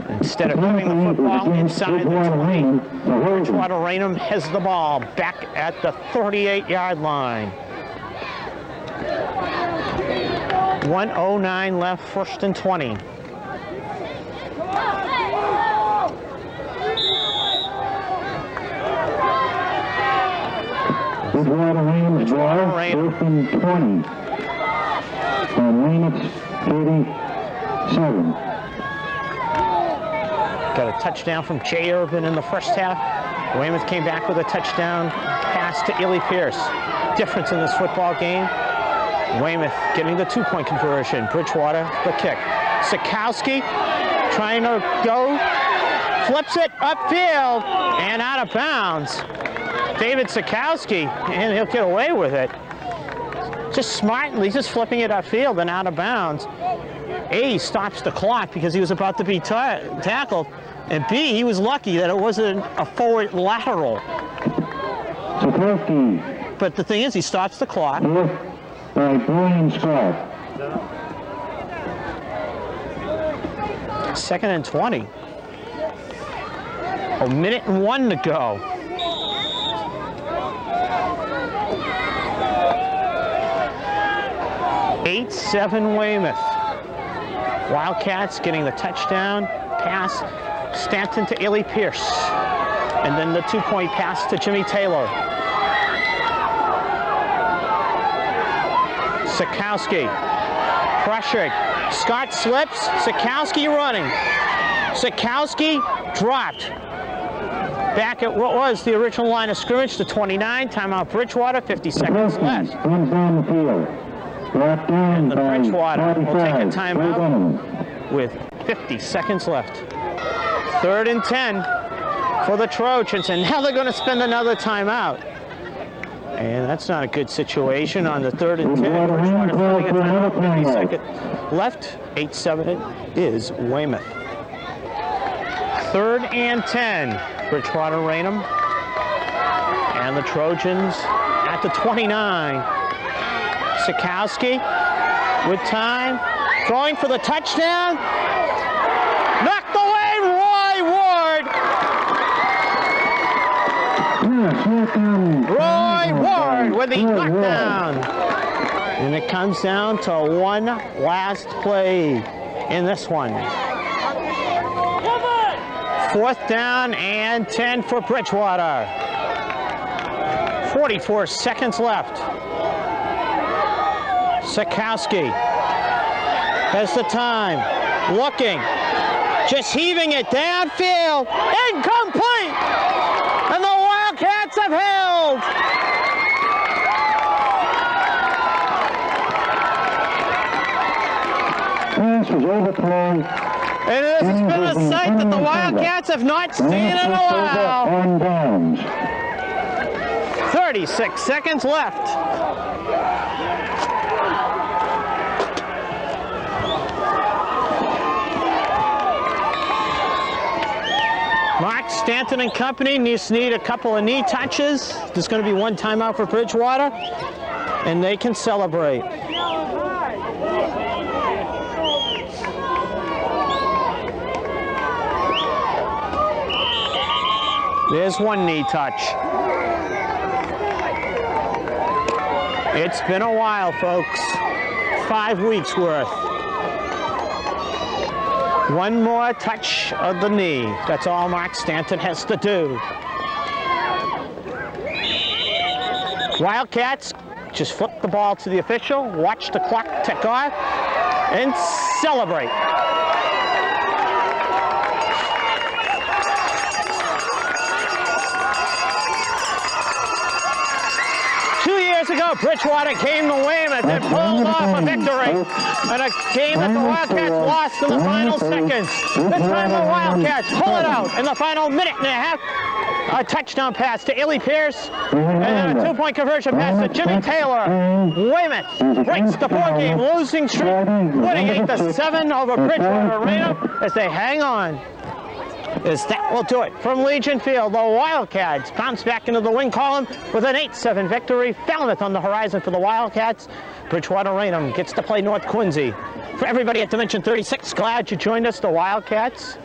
Instead of having the football inside the 20, Bridgewater Raynham has the ball back at the 38-yard line. 1:09 left, first and 20. Bridgewater Raynham, first and 20. On Weymouth 37. Got a touchdown from Jay Urban in the first half. Weymouth came back with a touchdown pass to Ailey Pierce. Difference in this football game. Weymouth getting the 2-point conversion. Bridgewater, the kick. Sikowski trying to go. Flips it upfield and out of bounds. David Sikowski, and he'll get away with it. Just smartly, just flipping it upfield and out of bounds. A, he stops the clock because he was about to be tackled. And B, he was lucky that it wasn't a forward lateral. Sikowski. But the thing is, he stops the clock. By Brian Scott. 2nd and 20. A minute and 1 to go. 8-7 Weymouth. Wildcats getting the touchdown pass. Stanton to Illy Pierce. And then the 2-point pass to Jimmy Taylor. Sikowski pressured. Scott slips. Sikowski running. Sikowski dropped. Back at what was the original line of scrimmage, the 29. Timeout Bridgewater, 50 seconds left. Comes down the field. Brought down And the by Bridgewater will take a 45. timeout with 50 seconds left. 3rd and 10 for the Trojans, and now they're going to spend another timeout. And that's not a good situation on the 3rd and 10. Bridgewater filling a timeout, 50 seconds left. 8-7 it is Weymouth. 3rd and 10. Bridgewater Raynham. And the Trojans at the 29. Sikowski with time. Throwing for the touchdown. Knocked away, Roy Ward. Roy Ward with the knockdown. And it comes down to one last play in this one. 4th down and 10 for Bridgewater. 44 seconds left. Sikowski has the time. Looking. Just heaving it downfield. Incomplete! And the Wildcats have held. Pass was overthrown. And this has been a sight that the Wildcats have not seen in a while. On downs. 36 seconds left. Mark Stanton and company need a couple of knee touches. There's going to be one timeout for Bridgewater, and they can celebrate. There's one knee touch. It's been a while, folks. 5 weeks worth. One more touch of the knee. That's all Mark Stanton has to do. Wildcats just flip the ball to the official, watch the clock tick off, and celebrate. Ago, Bridgewater came to Weymouth and pulled off a victory in a game that the Wildcats lost in the final seconds. This time the Wildcats pull it out in the final minute and a half. A touchdown pass to Illy Pierce and then a 2-point conversion pass to Jimmy Taylor. Weymouth breaks the 4-game losing streak, winning 8-7 over Bridgewater Raynham as they hang on. As that will do it from Legion Field. The Wildcats bounce back into the win column with an 8-7 victory. Falmouth on the horizon for the Wildcats. Bridgewater Raynham gets to play North Quincy. For everybody at Dimension 36, glad you joined us, the Wildcats.